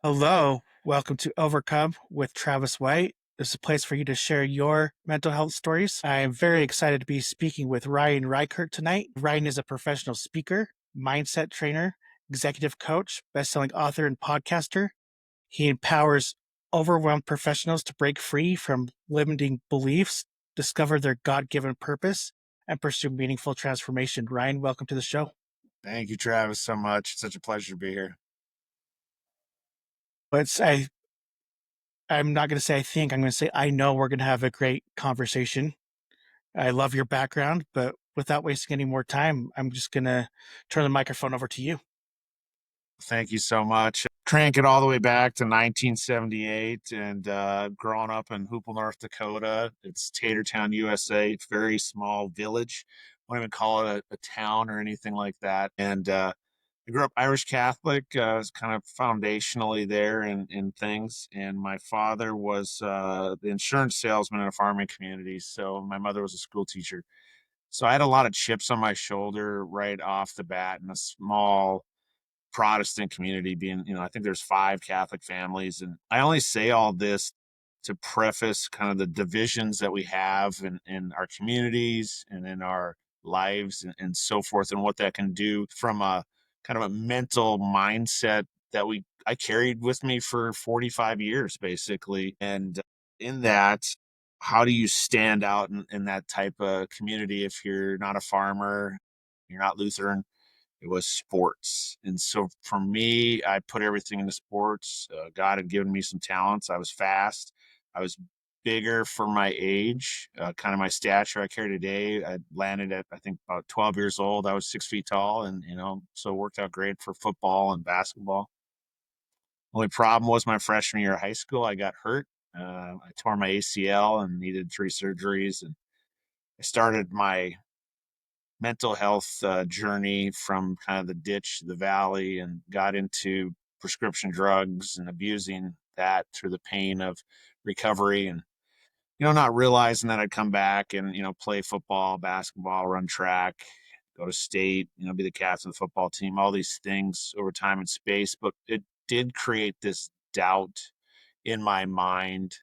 Hello, welcome to Overcome with Travis White. This is a place for you to share your mental health stories. I am very excited to be speaking with Ryan Reichert tonight. Ryan is a professional speaker, mindset trainer, executive coach, best-selling author, and podcaster. He empowers overwhelmed professionals to break free from limiting beliefs, discover their God-given purpose, and pursue meaningful transformation. Ryan, welcome to the show. Thank you, Travis, so much. It's such a pleasure to be here. But I'm not going to say I think, I'm going to say I know we're going to have a great conversation. I love your background, but without wasting any more time, I'm just going to turn the microphone over to you. Thank you so much. Crank it all the way back to 1978 and growing up in Hoople, North Dakota. It's Tatertown, USA. It's a very small village. I won't even call it a town or anything like that. And I grew up Irish Catholic, was kind of foundationally there in things. And my father was the insurance salesman in a farming community. So my mother was a school teacher. So I had a lot of chips on my shoulder right off the bat in a small Protestant community being, I think there's five Catholic families. And I only say all this to preface kind of the divisions that we have in our communities and in our lives and so forth, and what that can do from a kind of a mental mindset that I carried with me for 45 years, basically. And in that, how do you stand out in that type of community if you're not a farmer, you're not Lutheran? It was sports. And so for me, I put everything into sports. God had given me some talents. I was fast. I was bigger for my age, kind of my stature I carry today. I landed at, I think, about 12 years old. I was 6 feet tall, and, so it worked out great for football and basketball. Only problem was my freshman year of high school, I got hurt. I tore my ACL and needed 3 surgeries. And I started my mental health journey from kind of the ditch to the valley and got into prescription drugs and abusing that through the pain of recovery, and not realizing that I'd come back and play football, basketball, run track, go to state, be the captain of the football team, all these things over time and space. But it did create this doubt in my mind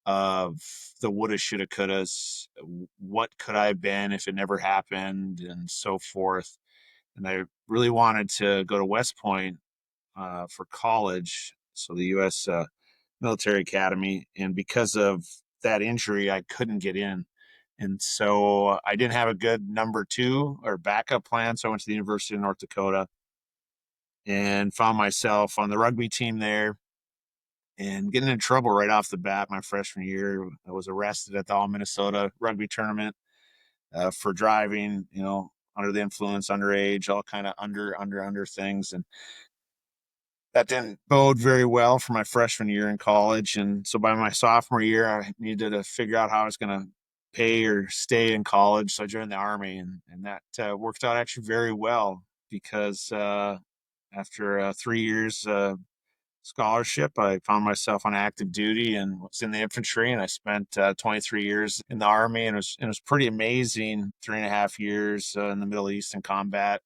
of the woulda, shoulda, couldas. What could I have been if it never happened, and so forth. And I really wanted to go to West Point for college, so the U.S. Military Academy. And because of that injury, I couldn't get in. And so I didn't have a good number two or backup plan. So I went to the University of North Dakota and found myself on the rugby team there and getting in trouble right off the bat my freshman year. I was arrested at the All Minnesota rugby tournament for driving, under the influence, underage, all kind of under things. And that didn't bode very well for my freshman year in college. And so by my sophomore year, I needed to figure out how I was going to pay or stay in college. So I joined the Army, and that worked out actually very well because after 3 years scholarship, I found myself on active duty and was in the infantry. And I spent 23 years in the Army, and it was pretty amazing. 3.5 years in the Middle East in combat.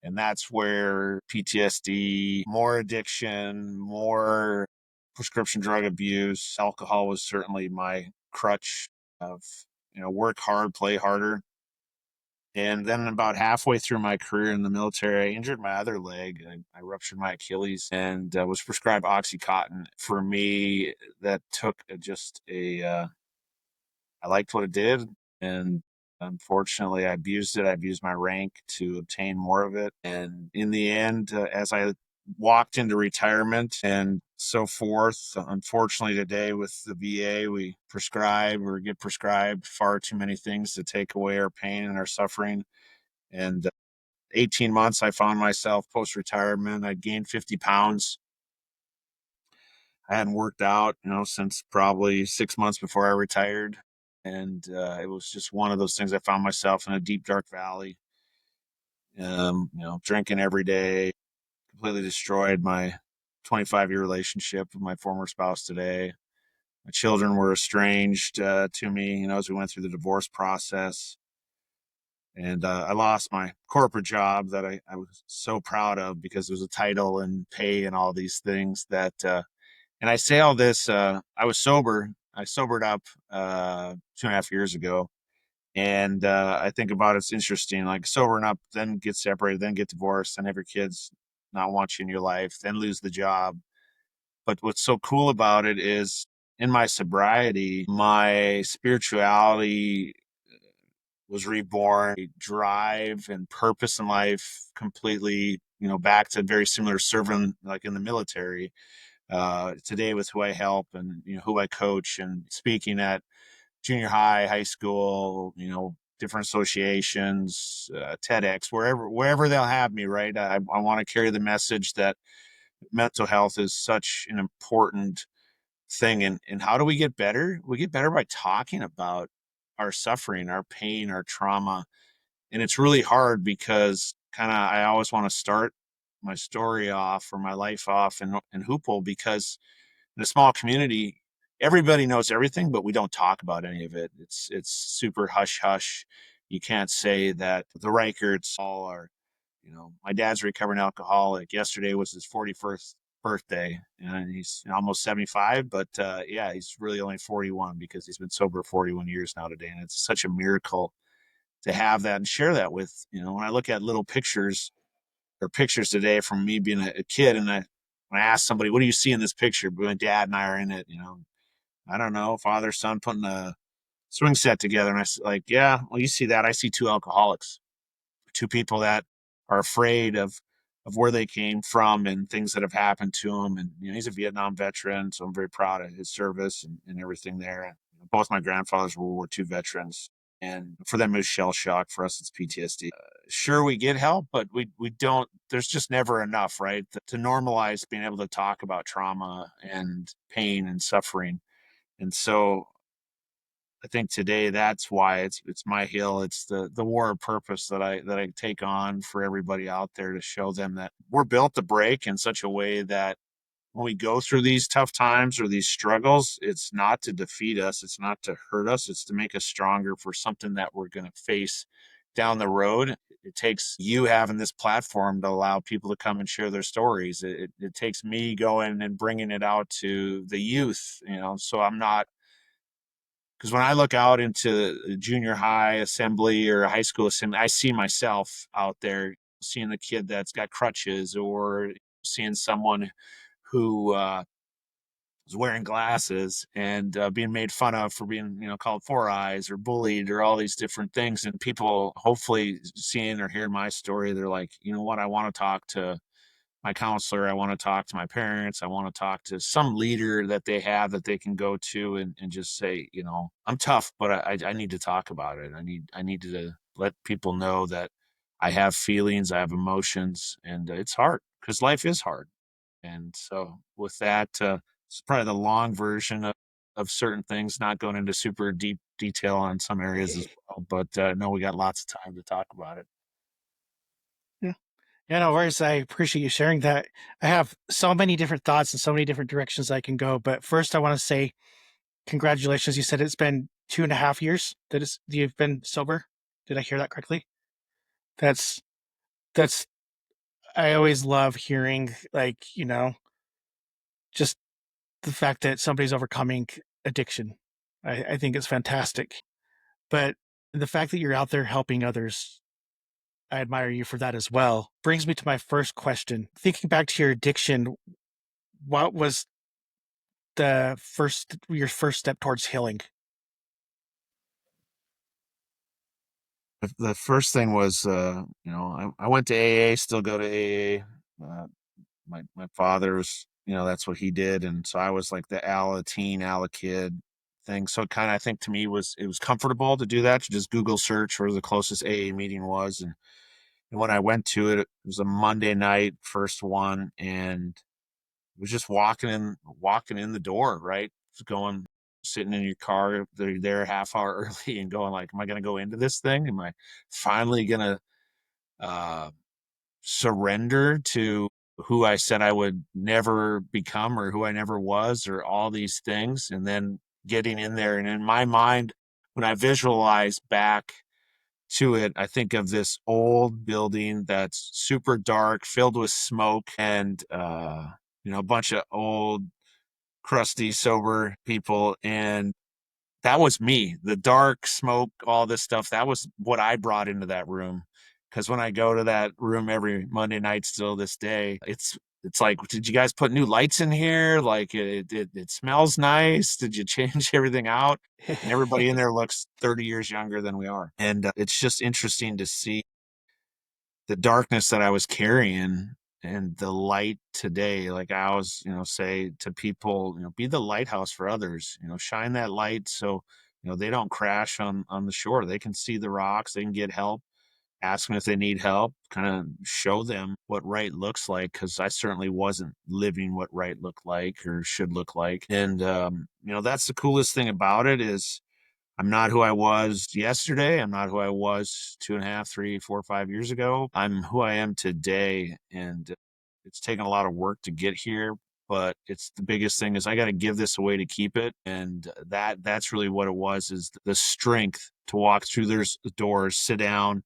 And that's where PTSD, more addiction, more prescription drug abuse, alcohol was certainly my crutch of, work hard, play harder. And then about halfway through my career in the military, I injured my other leg. I ruptured my Achilles and was prescribed Oxycontin. For me, that took just I liked what it did. And unfortunately, I abused it. I abused my rank to obtain more of it. And in the end, as I walked into retirement and so forth, unfortunately, today with the VA, we prescribe or get prescribed far too many things to take away our pain and our suffering. And 18 months, I found myself post retirement. I'd gained 50 pounds. I hadn't worked out, since probably 6 months before I retired. And it was just one of those things. I found myself in a deep, dark valley, drinking every day, completely destroyed my 25-year relationship with my former spouse today. My children were estranged to me, as we went through the divorce process. And I lost my corporate job that I was so proud of because it was a title and pay and all these things that, and I say all this, I was sober. I sobered up 2.5 years ago. And I think about it's interesting, like sobering up, then get separated, then get divorced, then have your kids not want you in your life, then lose the job. But what's so cool about it is in my sobriety, my spirituality was reborn, drive and purpose in life completely, back to very similar serving like in the military. Today with who I help and who I coach and speaking at junior high, high school, different associations, TEDx, wherever they'll have me, right? I want to carry the message that mental health is such an important thing. And how do we get better? We get better by talking about our suffering, our pain, our trauma. And it's really hard because I always want to start my story off or my life off in Hoople because in a small community, everybody knows everything, but we don't talk about any of it. It's super hush hush. You can't say that the Reicherts all are, my dad's a recovering alcoholic. Yesterday was his 41st birthday, and he's almost 75. But yeah, he's really only 41 because he's been sober 41 years now today, and it's such a miracle to have that and share that with. When I look at little pictures or pictures today from me being a kid, and when I ask somebody, "What do you see in this picture?" My dad and I are in it. I don't know, father, son putting a swing set together, and I was like, "Yeah, well, you see that? I see two alcoholics, two people that are afraid of where they came from and things that have happened to them." And he's a Vietnam veteran, so I'm very proud of his service and everything there. And both my grandfathers were World War II veterans, and for them it was shell shock. For us, it's PTSD. Sure, we get help, but we don't. There's just never enough, right? To normalize being able to talk about trauma and pain and suffering. And so I think today that's why it's my hill. It's the war of purpose that I take on for everybody out there to show them that we're built to break in such a way that when we go through these tough times or these struggles, it's not to defeat us, it's not to hurt us, it's to make us stronger for something that we're going to face down the road. It takes you having this platform to allow people to come and share their stories. It takes me going and bringing it out to the youth, so I'm not, because when I look out into junior high assembly or high school assembly, I see myself out there, seeing the kid that's got crutches or seeing someone who is wearing glasses and being made fun of for being, called four eyes or bullied or all these different things. And people hopefully seeing or hearing my story, they're like, you know what, I want to talk to my counselor. I want to talk to my parents. I want to talk to some leader that they have that they can go to and just say, I'm tough, but I need to talk about it. I need to let people know that I have feelings, I have emotions, and it's hard because life is hard. And so with that, it's probably the long version of certain things, not going into super deep detail on some areas as well. But no, we got lots of time to talk about it. Yeah. Yeah, no worries. I appreciate you sharing that. I have so many different thoughts and so many different directions I can go. But first, I want to say congratulations. You said it's been 2.5 years you've been sober. Did I hear that correctly? That's that's. I always love hearing just the fact that somebody's overcoming addiction. I think it's fantastic. But the fact that you're out there helping others, I admire you for that as well. Brings me to my first question. Thinking back to your addiction, what was your first step towards healing? The first thing was, I went to AA, still go to AA. My father was, that's what he did. And so I was like the ala teen, ala kid thing. So I think to me it was comfortable to do that, to just Google search where the closest AA meeting was. And when I went to it, it was a Monday night, first one, and it was just walking in the door, right? Just going, sitting in your car, they're there a half hour early and going like, am I going to go into this thing? Am I finally going to uh, surrender to who I said I would never become or who I never was or all these things? And then getting in there. And in my mind, when I visualize back to it, I think of this old building that's super dark, filled with smoke, and a bunch of old, crusty, sober people. And that was me. The dark smoke, all this stuff, that was what I brought into that room. Because when I go to that room every Monday night, still this day, it's like, did you guys put new lights in here? Like it smells nice. Did you change everything out? And everybody in there looks 30 years younger than we are. And it's just interesting to see the darkness that I was carrying and the light today. Like I always, say to people, be the lighthouse for others, shine that light so, they don't crash on the shore. They can see the rocks, they can get help, ask them if they need help, kind of show them what right looks like. Cause I certainly wasn't living what right looked like or should look like. And, that's the coolest thing about it is I'm not who I was yesterday. I'm not who I was 2.5, 3, 4, 5 years ago. I'm who I am today. And it's taken a lot of work to get here, but it's the biggest thing is I got to give this away to keep it. And that's really what it was, is the strength to walk through those doors, sit down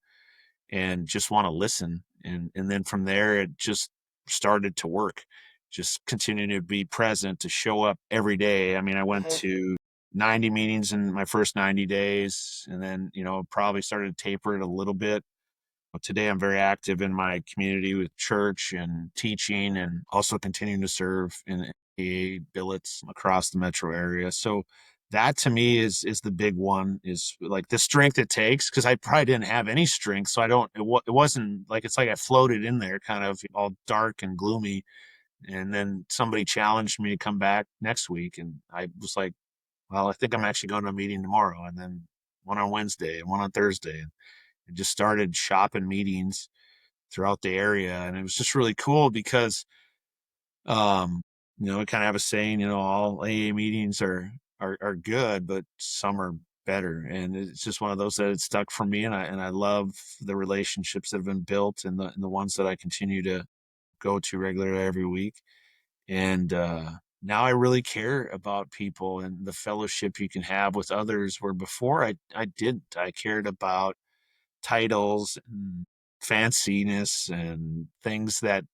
and just want to listen. And then from there, it just started to work. Just continuing to be present, to show up every day. I mean, I went Mhm. to 90 meetings in my first 90 days, and then, probably started to taper it a little bit. But today, I'm very active in my community with church and teaching, and also continuing to serve in AA billets across the metro area. So that to me is the big one, is like the strength it takes, because I probably didn't have any strength. So I don't, it wasn't like, it's like I floated in there kind of all dark and gloomy. And then somebody challenged me to come back next week. And I was like, well, I think I'm actually going to a meeting tomorrow. And then one on Wednesday and one on Thursday. And just started shopping meetings throughout the area. And it was just really cool because, we kind of have a saying, all AA meetings are good, but some are better. And it's just one of those that it stuck for me. And I love the relationships that have been built, and the ones that I continue to go to regularly every week. And now I really care about people and the fellowship you can have with others, where before I didn't. I cared about titles and fanciness and things that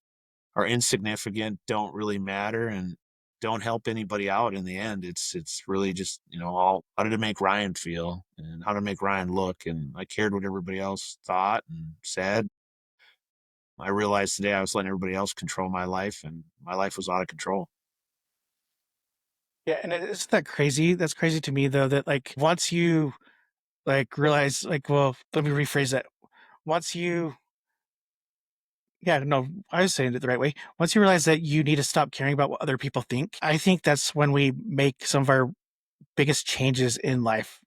are insignificant, don't really matter, and don't help anybody out in the end. It's really just, all how to make Ryan feel and how to make Ryan look. And I cared what everybody else thought and said. I realized today I was letting everybody else control my life, and my life was out of control. Yeah, and isn't that crazy? That's crazy to me though, that like once you like realize like, well, let me rephrase that. Once you Yeah, no, I was saying it the right way. Once you realize that you need to stop caring about what other people think, I think that's when we make some of our biggest changes in life.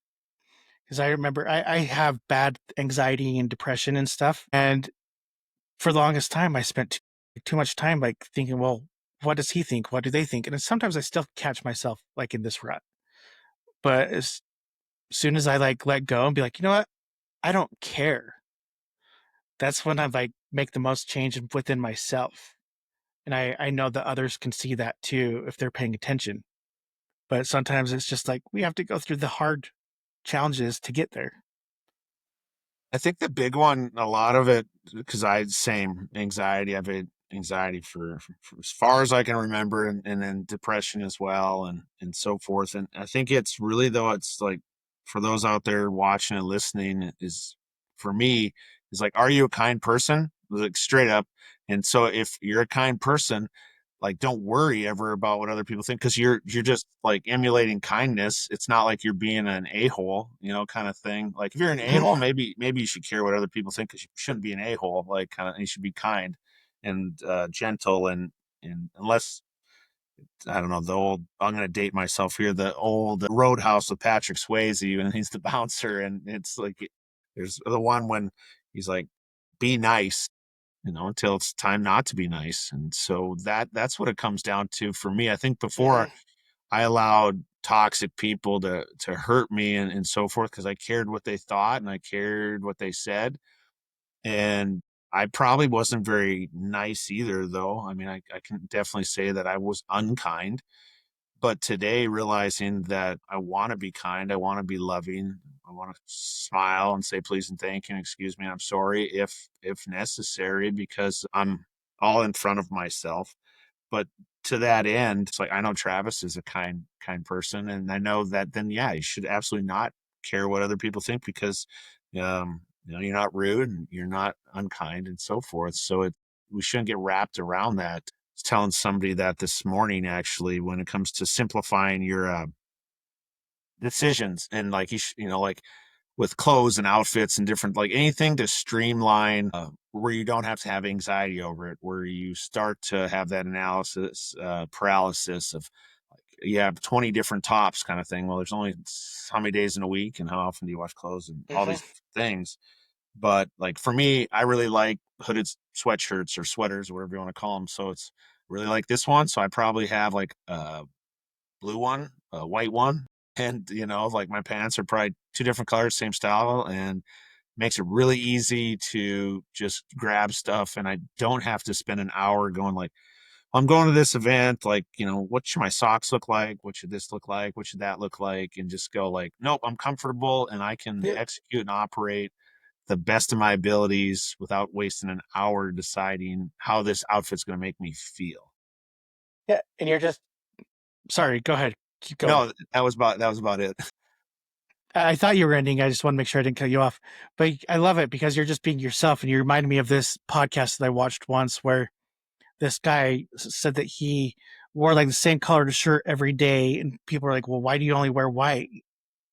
Because I remember I have bad anxiety and depression and stuff. And for the longest time, I spent too much time like thinking, well, what does he think? What do they think? And sometimes I still catch myself like in this rut. But as soon as I like let go and be like, you know what? I don't care. That's when I like make the most change within myself. And I know that others can see that too if they're paying attention. But sometimes it's just like we have to go through the hard challenges to get there. I think the big one, a lot of it, because same anxiety. I've had anxiety for as far as I can remember, and then depression as well, and so forth. And I think it's really, though, it's like for those out there watching and listening, is for me, is like, are you a kind person? Like straight up. And so if you're a kind person, like don't worry ever about what other people think, because you're just like emulating kindness. It's not like you're being an a-hole, kind of thing. Like if you're an Mhm. a-hole, maybe you should care what other people think, because you shouldn't be an a-hole. Like kind of, you should be kind and gentle, and unless, I don't know, the old, I'm going to date myself here, the old Roadhouse with Patrick Swayze, and he's the bouncer. And it's like, there's the one when he's like, be nice, until it's time not to be nice. And so that's what it comes down to for me. I think before, Mhm. I allowed toxic people to hurt me, and so forth, because I cared what they thought and I cared what they said. And I probably wasn't very nice either, though. I mean, I can definitely say that I was unkind. But today, realizing that I want to be kind, I want to be loving, I want to smile and say please and thank you, and excuse me, I'm sorry if necessary, because I'm all in front of myself. But to that end, it's like I know Travis is a kind person, and I know that then yeah, you should absolutely not care what other people think, because you're not rude and you're not unkind and so forth. So we shouldn't get wrapped around that. I was telling somebody that this morning, actually, when it comes to simplifying your decisions, and like like with clothes and outfits and different, like anything to streamline, where you don't have to have anxiety over it, where you start to have that analysis paralysis of like you have 20 different tops kind of thing. Well, there's only how many days in a week, and how often do you wash clothes, and all these Hmm. things. But like for me, I really like hooded sweatshirts or sweaters, whatever you want to call them. So it's really like this one. So I probably have like blue one, a white one, and like my pants are probably two different colors, same style, and makes it really easy to just grab stuff, and I don't have to spend an hour going like, I'm going to this event, like, what should my socks look like? What should this look like? What should that look like? And just go like, nope, I'm comfortable and I can Yeah. execute and operate the best of my abilities without wasting an hour deciding how this outfit's going to make me feel. Yeah. And you're just sorry. Go ahead. Keep going. No, that was about it. I thought you were ending. I just want to make sure I didn't cut you off. But I love it because you're just being yourself. And you reminded me of this podcast that I watched once where this guy said that he wore like the same colored shirt every day. And people were like, well, why do you only wear white?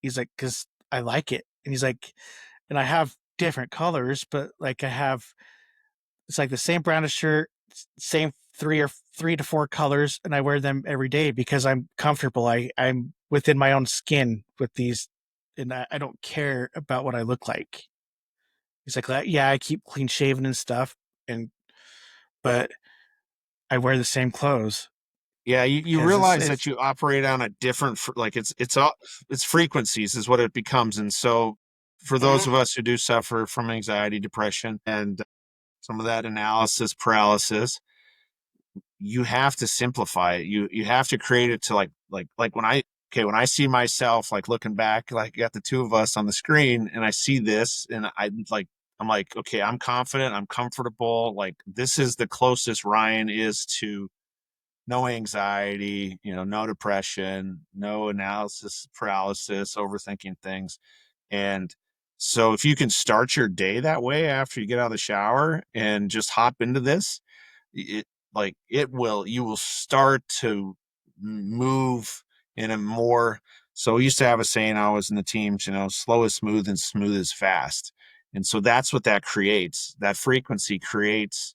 He's like, because I like it. And he's like, and I have different colors, but like I have, it's like the same brand of shirt, same three to four colors, and I wear them every day because I'm comfortable. I'm within my own skin with these, and I don't care about what I look like. He's like, yeah, I keep clean shaven and stuff, and but I wear the same clothes Yeah, you because realize that it's you operate on a different like it's all it's frequencies is what it becomes. And so for those Mhm. of us who do suffer from anxiety, depression, and some of that analysis paralysis, you have to simplify it. You have to create it to like when I see myself like looking back, like got the two of us on the screen, and I see this, and I'm like, okay, I'm confident, I'm comfortable, like this is the closest Ryan is to no anxiety, no depression, no analysis paralysis, overthinking things. And so if you can start your day that way after you get out of the shower and just hop into this, it you will start to move in a more, so we used to have a saying I was in the teams, slow is smooth and smooth is fast. And so that's what that creates. That frequency creates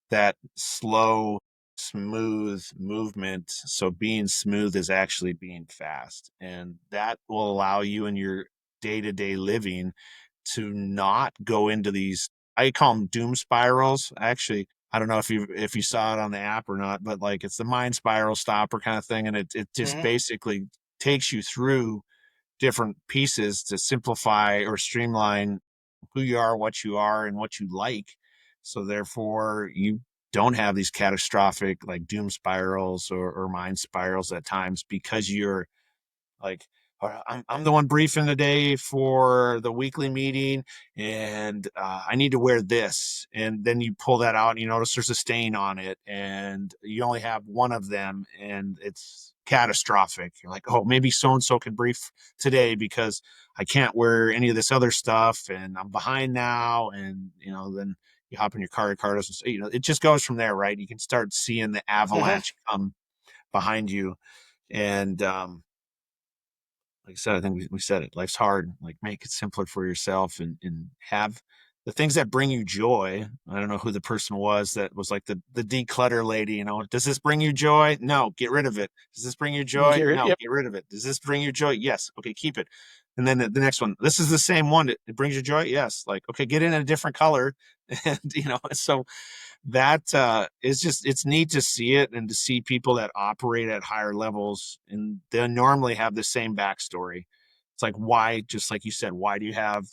that slow, smooth movement. So being smooth is actually being fast. And that will allow you in your day to day living to not go into these, I call them doom spirals. Actually, I don't know if you saw it on the app or not, but like it's the mind spiral stopper kind of thing. And it just Mhm. basically takes you through different pieces to simplify or streamline who you are, what you are, and what you like. So therefore, you don't have these catastrophic like doom spirals or mind spirals at times, because you're like, I'm the one briefing today for the weekly meeting, and I need to wear this. And then you pull that out, and you notice there's a stain on it, and you only have one of them, and it's catastrophic. You're like, oh, maybe so and so can brief today because I can't wear any of this other stuff, and I'm behind now. And then you hop in your car doesn't, it just goes from there, right? You can start seeing the Mhm. avalanche come behind you. And like I said, I think we said it. Life's hard. Like make it simpler for yourself, and have the things that bring you joy. I don't know who the person was that was like the declutter lady. Does this bring you joy? No, get rid of it. Does this bring you joy? No, Yep. get rid of it. Does this bring you joy? Yes. Okay, keep it. And then the next one. This is the same one. It brings you joy. Yes. Like okay, get in a different color, and so that is just, it's neat to see it and to see people that operate at higher levels, and they normally have the same backstory. It's like, why, just like you said, why do you have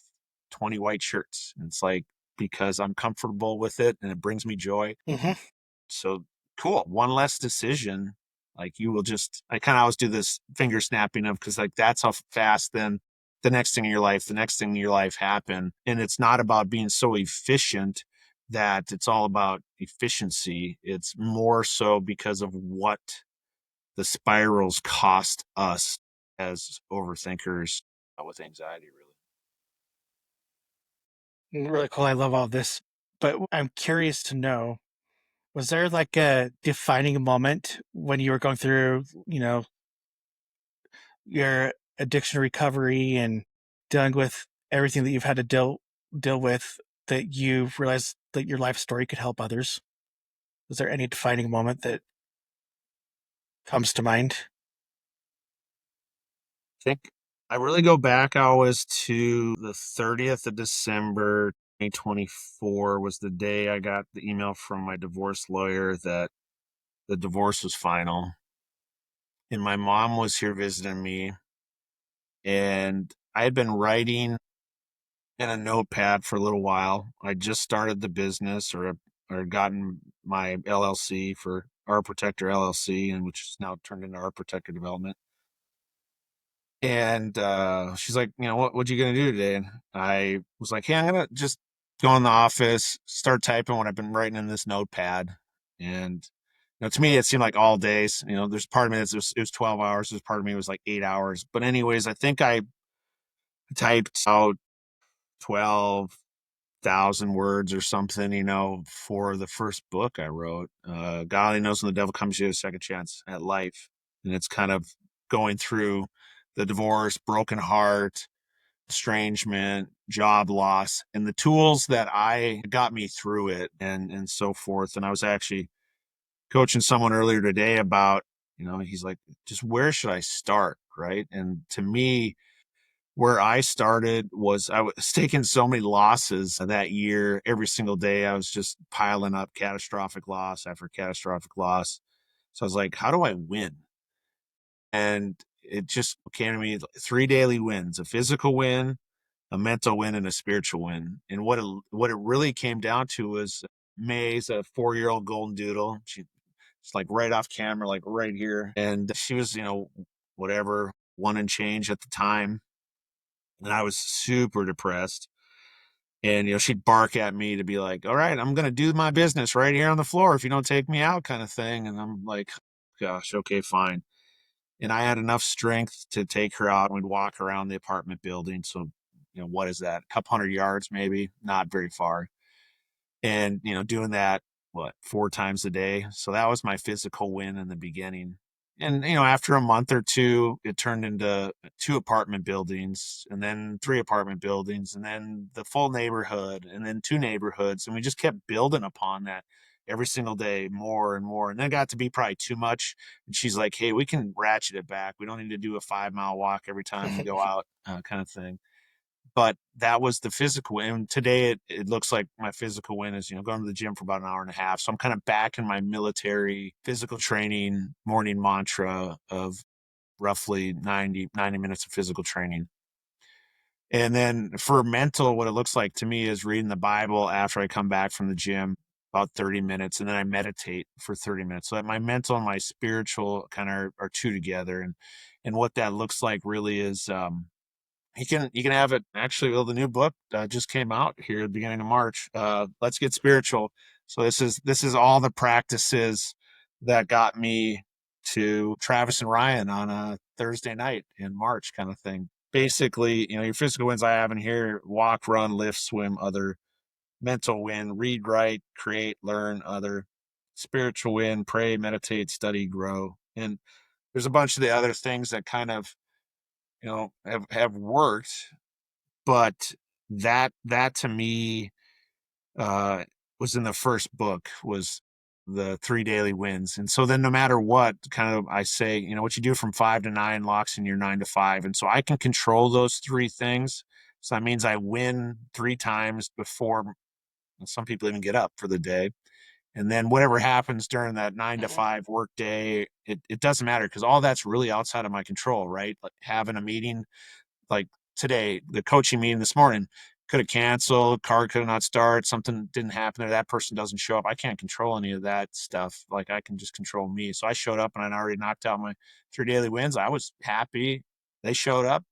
20 white shirts? And it's like, because I'm comfortable with it and it brings me joy. Mhm. So cool, one less decision Like you will just, I kind of always do this finger snapping of, because like that's how fast then the next thing in your life, the next thing in your life happen. And it's not about being so efficient that it's all about efficiency. It's more so because of what the spirals cost us as overthinkers with anxiety, really. Really cool. I love all this. But I'm curious to know, was there like a defining moment when you were going through, your addiction recovery and dealing with everything that you've had to deal with, that you realized that your life story could help others? Was there any defining moment that comes to mind? Think I really go back always to the 30th of December 2024 was the day I got the email from my divorce lawyer that the divorce was final. And my mom was here visiting me, and I had been writing in a notepad for a little while. I just started the business, or gotten my LLC for Our Protector LLC, and which is now turned into Our Protector Development. And she's like, what you gonna do today? And I was like, hey, I'm gonna just go in the office, start typing what I've been writing in this notepad. And to me, it seemed like all days. There's part of me that it was 12 hours. There's part of me it was like 8 hours. But anyways, I think I typed out 12,000 words or something, for the first book I wrote. God only knows when the devil comes to you a second chance at life. And it's kind of going through the divorce, broken heart, estrangement, job loss, and the tools that I got me through it, and so forth. And I was actually coaching someone earlier today about, he's like, just where should I start? Right. And to me, where I started was I was taking so many losses that year. Every single day, I was just piling up catastrophic loss after catastrophic loss. So I was like, how do I win? And it just came to me, 3 daily wins: a physical win, a mental win, and a spiritual win. And what it really came down to was May's a 4-year-old golden doodle. She's like right off camera, like right here. And she was, whatever, one and change at the time. And I was super depressed. And, she'd bark at me to be like, all right, I'm going to do my business right here on the floor if you don't take me out, kind of thing. And I'm like, gosh, okay, fine. And I had enough strength to take her out, and we'd walk around the apartment building. So, what is that? A couple hundred yards, maybe, not very far. And, doing that, 4 times a day. So that was my physical win in the beginning. And, after a month or two, it turned into 2 apartment buildings, and then 3 apartment buildings, and then the full neighborhood, and then 2 neighborhoods. And we just kept building upon that every single day, more and more. And then it got to be probably too much. And she's like, hey, we can ratchet it back. We don't need to do a 5-mile walk every time we go out, kind of thing. But that was the physical win. And today it looks like my physical win is, going to the gym for about an hour and a half. So I'm kind of back in my military physical training morning mantra of roughly 90 minutes of physical training. And then for mental, what it looks like to me is reading the Bible after I come back from the gym, about 30 minutes. And then I meditate for 30 minutes. So that my mental and my spiritual kind of are two together. And what that looks like really is, you can have it. Actually, well, the new book just came out here at the beginning of March. Let's Get Spiritual. So this is all the practices that got me to Travis and Ryan on a Thursday night in March, kind of thing. Basically, your physical wins I have in here: walk, run, lift, swim, other. Mental win: read, write, create, learn, other. Spiritual win: pray, meditate, study, grow. And there's a bunch of the other things that kind of, have worked. But that to me, uh, was in the first book, was the 3 daily wins. And so then no matter what, kind of, I say, what you do from 5 to 9 locks in your 9 to 5. And so I can control those 3 things. So that means I win 3 times before some people even get up for the day. And then whatever happens during that 9 to 5 work day, it doesn't matter, because all that's really outside of my control, right? Like having a meeting like today, the coaching meeting this morning, could have canceled, car could have not started, something didn't happen there, that person doesn't show up. I can't control any of that stuff. Like I can just control me. So I showed up and I'd already knocked out my 3 daily wins. I was happy. They showed up,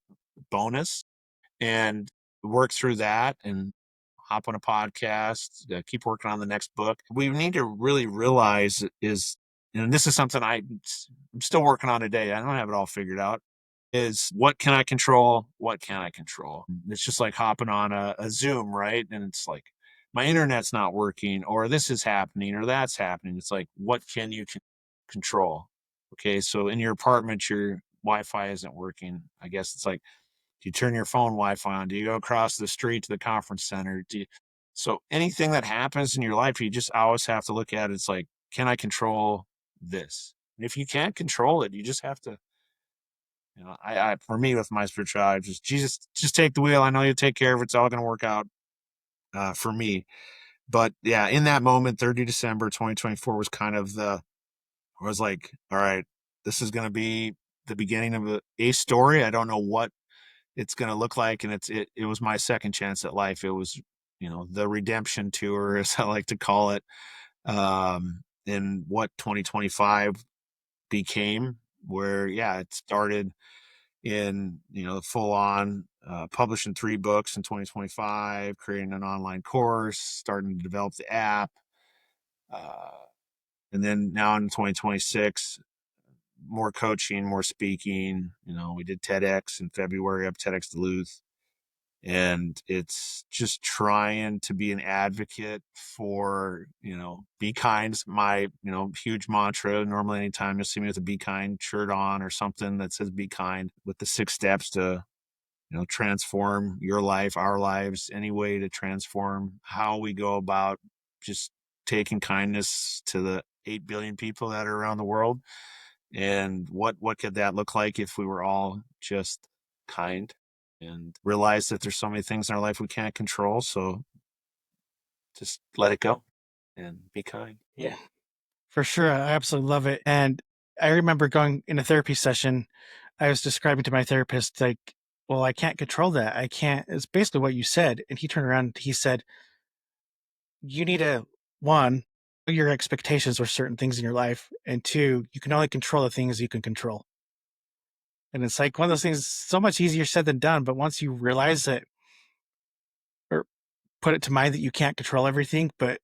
bonus, and work through that and hop on a podcast, keep working on the next book. We need to really realize is, and this is something I'm still working on today. I don't have it all figured out, is what can I control? What can I control? It's just like hopping on a Zoom, right? And it's like, my internet's not working, or this is happening, or that's happening. It's like, what can you control? Okay, so in your apartment, your Wi-Fi isn't working. I guess it's like, do you turn your phone Wi-Fi on? Do you go across the street to the conference center? So anything that happens in your life, you just always have to look at it. It's like, can I control this? And if you can't control it, you just have to, I for me with my spirituality, just Jesus, just take the wheel. I know you'll take care of it. It's all going to work out for me. But yeah, in that moment, 30 December 2024 was kind of I was like, all right, this is going to be the beginning of a story. I don't know what it's going to look like. And it was my second chance at life. It was, the redemption tour, as I like to call it, and what 2025 became, where, yeah, it started in, full on publishing 3 books in 2025, creating an online course, starting to develop the app. Uh, and then now in 2026, more coaching, more speaking. We did TEDx in February, up TEDx Duluth. And it's just trying to be an advocate for, be kind. My, huge mantra. Normally, anytime you'll see me with a be kind shirt on or something that says be kind, with the 6 steps to, transform your life, our lives, any way to transform how we go about just taking kindness to the 8 billion people that are around the world. And what could that look like if we were all just kind, and realize that there's so many things in our life we can't control. So just let it go and be kind. Yeah, for sure. I absolutely love it. And I remember going in a therapy session, I was describing to my therapist, like, well, I can't control that. I can't. It's basically what you said. And he turned around, he said, you need to, one, your expectations with certain things in your life. And two, you can only control the things you can control. And it's like one of those things, so much easier said than done. But once you realize that, or put it to mind that you can't control everything, but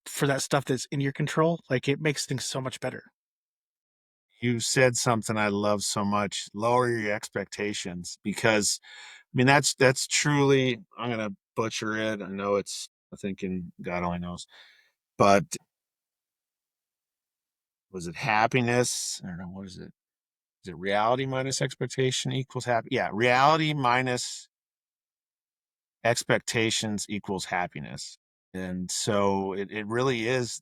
for that stuff that's in your control, like it makes things so much better. You said something I love so much: lower your expectations. Because I mean, that's truly, I'm gonna butcher it, I know, it's, I think, in God only knows, but was it happiness? I don't know, what is it? Is it reality minus expectation equals happy? Yeah, reality minus expectations equals happiness. And so it really is,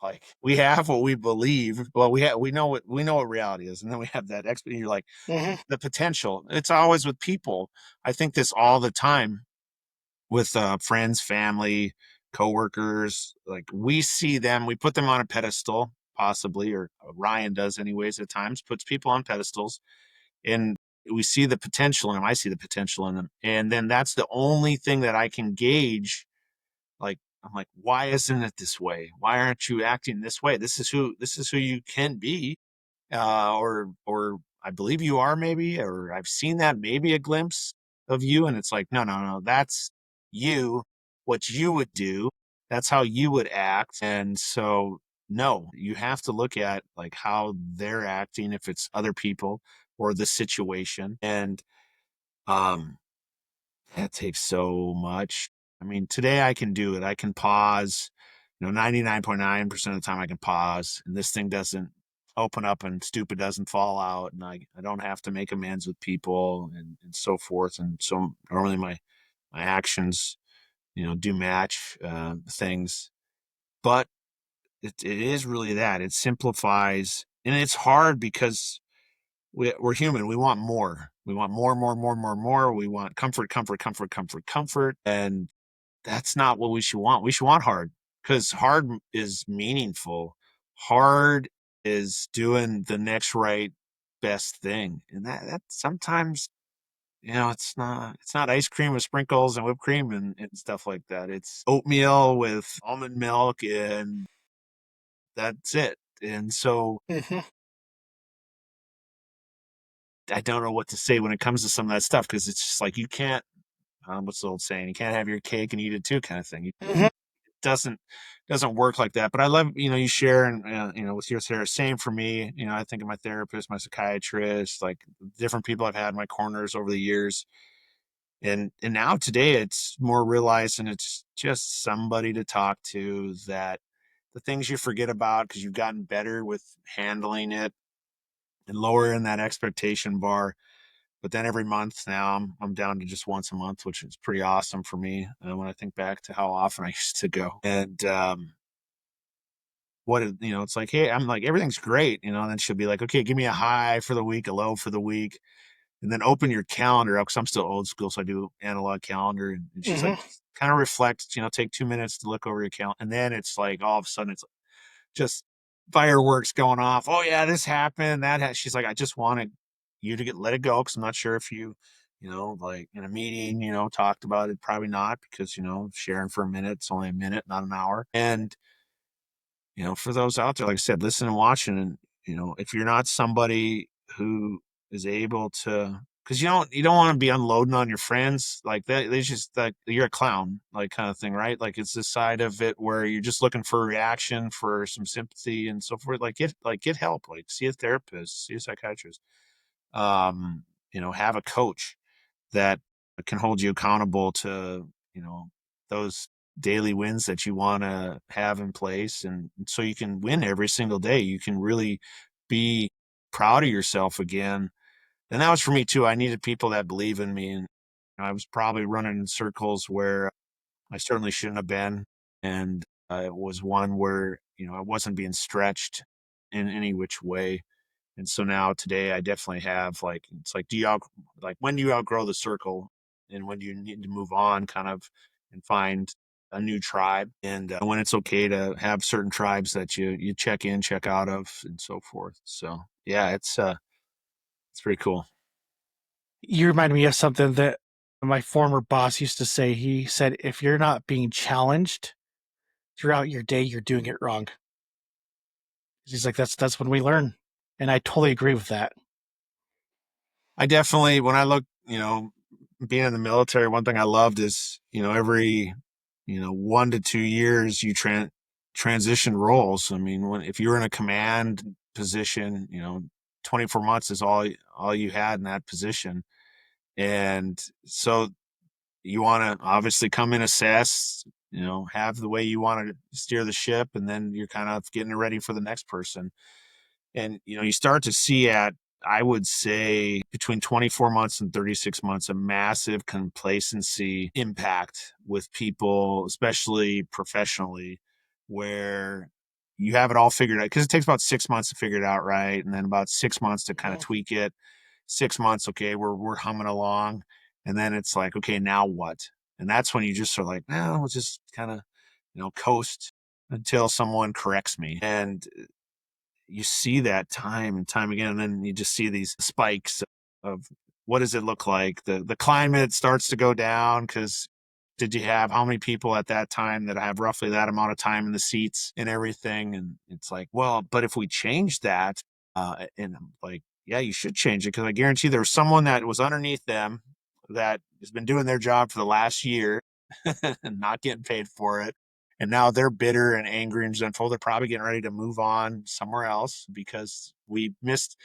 like, we have what we believe. Well, we know what reality is, and then we have that you're like, Mm-hmm. the potential. It's always with people. I think this all the time with friends, family, coworkers. Like, we see them, we put them on a pedestal, possibly, or Ryan does anyways at times, puts people on pedestals, and we see the potential in them. I see the potential in them. And then that's the only thing that I can gauge. Like, I'm like, why isn't it this way? Why aren't you acting this way? This is who you can be. Or I believe you are, maybe, or I've seen that, maybe a glimpse of you. And it's like, no, no, no, that's you, what you would do. That's how you would act. And so, no, you have to look at like how they're acting, if it's other people or the situation. And um that takes so much. I mean, today I can do it. I can pause, 99.9% of the time I can pause, and this thing doesn't open up and stupid doesn't fall out. And I don't have to make amends with people, and so forth. And so normally my actions, do match things. But it is really that. It simplifies, and it's hard because we're human. We want more. We want more, more, more, more, more. We want comfort, comfort, comfort, comfort, comfort. And that's not what we should want. We should want hard, because hard is meaningful. Hard is doing the next right best thing. And that sometimes it's not ice cream with sprinkles and whipped cream and stuff like that. It's oatmeal with almond milk, and that's it. And so Hmm. I don't know what to say when it comes to some of that stuff, because it's just like you can't, what's the old saying? You can't have your cake and eat it too, kind of thing. It Hmm. doesn't doesn't work like that. But I love, you share, and with your therapist. Same for me. I think of my therapist, my psychiatrist, like different people I've had in my corners over the years. And now today it's more realized, and it's just somebody to talk to, that the things you forget about because you've gotten better with handling it and lowering that expectation bar. But then every month now I'm down to just once a month, which is pretty awesome for me, when I think back to how often I used to go. And it's like, hey, I'm like, everything's great, and then she'll be like, okay, give me a high for the week, a low for the week, and then open your calendar up, because I'm still old school, so I do analog calendar. And she's like, Hmm. kind of reflect, take 2 minutes to look over your calendar, and then it's like all of a sudden it's just fireworks going off. Oh yeah, this happened, she's like, I just wanted you to let it go, because I'm not sure if you, like in a meeting, talked about it. Probably not, because sharing for a minute, it's only a minute, not an hour. And for those out there, like I said, listen and watching, and if you're not somebody who is able to, because you don't want to be unloading on your friends like that. They just like, you're a clown, like, kind of thing, right? Like, it's the side of it where you're just looking for a reaction, for some sympathy and so forth. Get help, like see a therapist, see a psychiatrist, have a coach that can hold you accountable to, those daily wins that you want to have in place. And so you can win every single day. You can really be proud of yourself again. And that was for me too. I needed people that believe in me. And I was probably running in circles where I certainly shouldn't have been. And it was one where, I wasn't being stretched in any which way. And so now today I definitely have, like, it's like, like, when do you outgrow the circle, and when do you need to move on, kind of, and find a new tribe, and when it's okay to have certain tribes that you check in, check out of, and so forth. So yeah, it's pretty cool. You remind me of something that my former boss used to say. He said, if you're not being challenged throughout your day, you're doing it wrong. He's like, that's when we learn. And I totally agree with that. I definitely, when I look, being in the military, one thing I loved is, every, 1 to 2 years, you transition roles. I mean, if you're in a command position, 24 months is all you had in that position. And so you want to obviously come in, assess, have the way you want to steer the ship, and then you're kind of getting ready for the next person. And you start to see, at, I would say, between 24 months and 36 months, a massive complacency impact with people, especially professionally, where you have it all figured out, because it takes about 6 months to figure it out, right? And then about 6 months to kind of Mhm. tweak it. 6 months, okay, we're humming along. And then it's like, okay, now what? And that's when you just are like, no, we'll just kind of, coast until someone corrects me. And you see that time and time again, and then you just see these spikes of, what does it look like? The climate starts to go down, because did you have how many people at that time that have roughly that amount of time in the seats and everything? And it's like, well, but if we change that, and I'm like, yeah, you should change it, because I guarantee there's someone that was underneath them that has been doing their job for the last year and not getting paid for it. And now they're bitter and angry and resentful. They're probably getting ready to move on somewhere else, because we missed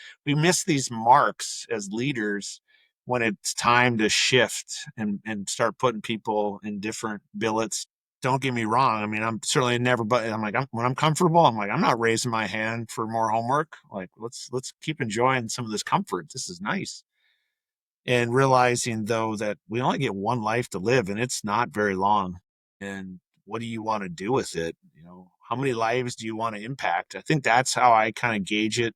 these marks as leaders, when it's time to shift and start putting people in different billets. Don't get me wrong. I mean, I'm certainly never, but I'm like, when I'm comfortable, I'm like, I'm not raising my hand for more homework. Like, let's keep enjoying some of this comfort. This is nice. And realizing, though, that we only get one life to live, and it's not very long. And what do you want to do with it? How many lives do you want to impact? I think that's how I kind of gauge it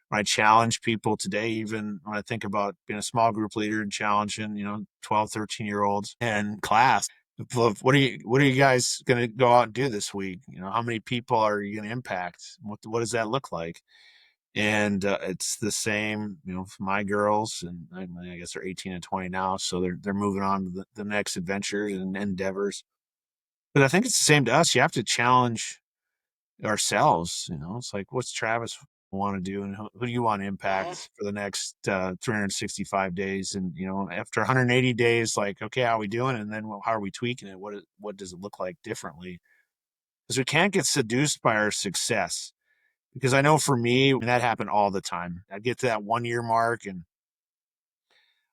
when I challenge people today, even when I think about being a small group leader and challenging, 12, 13-year olds and class. What are you guys going to go out and do this week? How many people are you going to impact? What does that look like? And it's the same, for my girls, and I guess they're 18 and 20 now, so they're moving on to the next adventures and endeavors. But I think it's the same to us. You have to challenge ourselves. It's like, what's Travis want to do, and who do you want to Mhm. impact for the next 365 days? And after 180 days, like, okay, how are we doing? And then, well, how are we tweaking it? What does it look like differently? Because we can't get seduced by our success. Because I know for me, that happened all the time. I'd get to that 1 year mark, and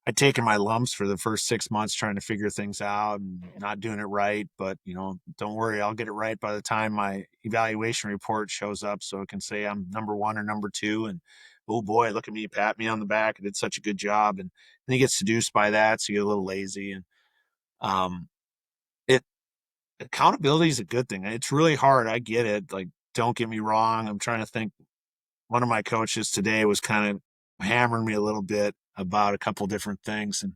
I'd taken my lumps for the first 6 months trying to figure things out and not doing it right. But, don't worry, I'll get it right by the time my evaluation report shows up, so it can say I'm number one or number two. And oh boy, look at me, pat me on the back. I did such a good job. And then you get seduced by that. So you get a little lazy. And um, it accountability is a good thing. It's really hard. I get it. Like, don't get me wrong. I'm trying to think. One of my coaches today was kind of hammering me a little bit about a couple different things, and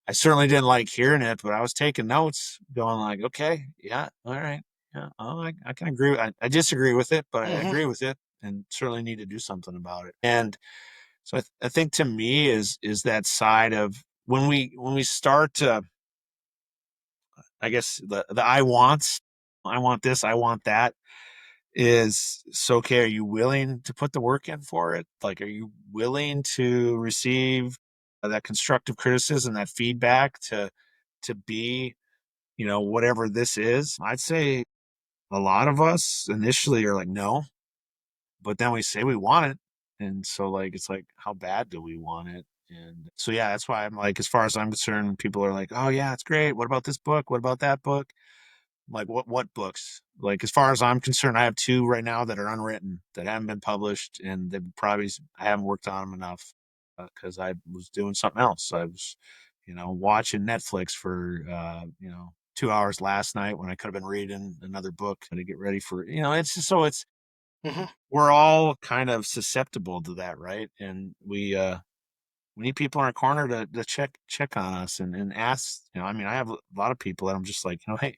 I certainly didn't like hearing it, but I was taking notes, going like, okay, yeah, all right, yeah, oh, I can agree. I disagree with it, but I Mhm. agree with it, and certainly need to do something about it. And so I think to me is that side of when we start to, I guess the I want this, I want that, is so okay, are you willing to put the work in for it? Like, are you willing to receive that constructive criticism, that feedback, to be, whatever this is? I'd say a lot of us initially are like, no, but then we say we want it. And so, like, it's like, how bad do we want it? And so, yeah, that's why I'm like, as far as I'm concerned, people are like, oh yeah, it's great, what about this book, what about that book? Like, what books? Like, as far as I'm concerned, I have two right now that are unwritten, that haven't been published, and I haven't worked on them enough, because I was doing something else. I was, watching Netflix for 2 hours last night when I could have been reading another book to get ready for, it's just, so it's Mhm. we're all kind of susceptible to that, right? And we need people in our corner to check on us and ask. I mean, I have a lot of people that I'm just like, hey,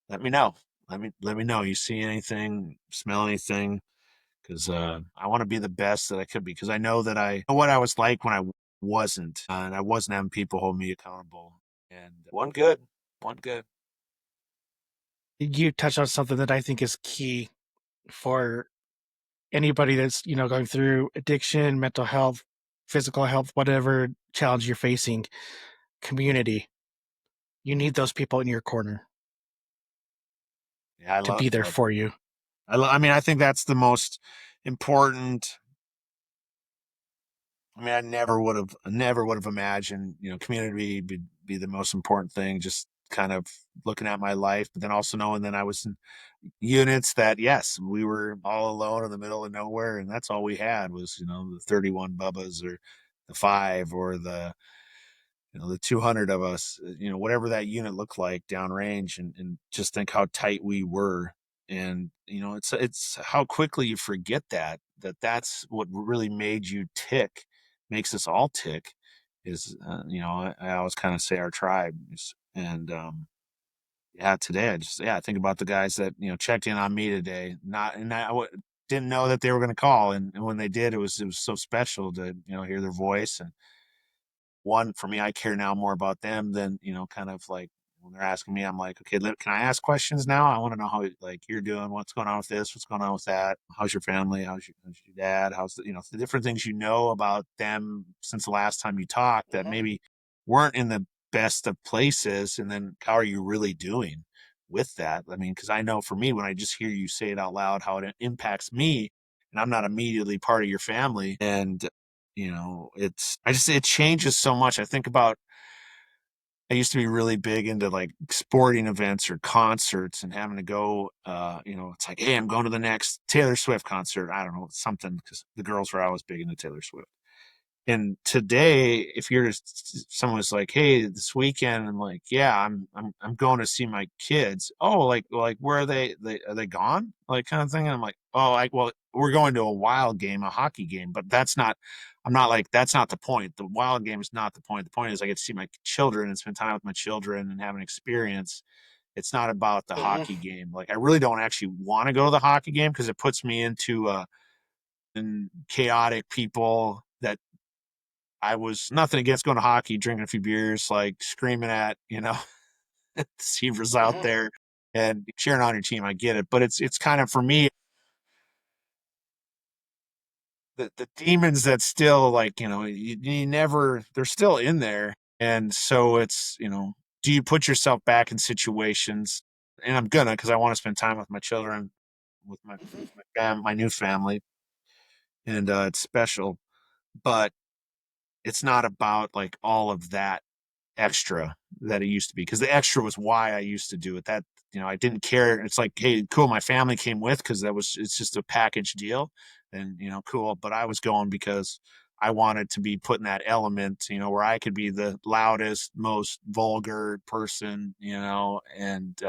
let me know. Let me know. You see anything, smell anything? Because I want to be the best that I could be. Because I know that I know what I was like when I wasn't, and I wasn't having people hold me accountable. And one good, one good. You touched on something that I think is key for anybody that's, going through addiction, mental health, physical health, whatever challenge you're facing. Community. You need those people in your corner Yeah, I to love. be there for you. I mean, I think that's the most important. I mean, I never would have imagined, community be the most important thing. Just kind of looking at my life, but then also knowing that I was in units that, yes, we were all alone in the middle of nowhere, and that's all we had was, the 31 Bubbas, or the five, or the 200 of us, whatever that unit looked like downrange, and just think how tight we were. And, it's how quickly you forget that's what really made you tick, makes us all tick, is, I always kind of say our tribe. And, yeah, today I think about the guys that, checked in on me today, not, and didn't know that they were going to call. And when they did, it was so special to, hear their voice. And one, for me, I care now more about them than, kind of like when they're asking me, I'm like, okay, can I ask questions now? I want to know how, like, you're doing, what's going on with this, what's going on with that, how's your family, how's your dad, how's the different things about them since the last time you talked that Mhm. maybe weren't in the best of places. And then how are you really doing with that? I mean, because I know for me, when I just hear you say it out loud, how it impacts me, and I'm not immediately part of your family. And it changes so much. I think about, I used to be really big into like sporting events or concerts and having to go, it's like, hey, I'm going to the next Taylor Swift concert. I don't know, something, because the girls were always big into Taylor Swift. And today, if someone's like, "Hey, this weekend," I'm like, "Yeah, I'm going to see my kids." Oh, like where are they? Are they gone? Like, kind of thing. And I'm like, "Oh, well, we're going to a wild game, a hockey game, but that's not." I'm not like, that's not the point. The wild game is not the point. The point is I get to see my children and spend time with my children and have an experience. It's not about the Mhm. hockey game. Like, I really don't actually want to go to the hockey game because it puts me into and chaotic people that I was nothing against going to hockey, drinking a few beers, like screaming at, receivers out there and cheering on your team. I get it. But it's kind of for me, the demons that still like, you never, they're still in there. And so it's, do you put yourself back in situations? And I'm gonna, because I want to spend time with my children, my new family, and it's special. But it's not about like all of that extra that it used to be, because the extra was why I used to do it. That, I didn't care. It's like, hey, cool, my family came with because it's just a package deal, and cool. But I was going because I wanted to be put in that element, where I could be the loudest, most vulgar person, and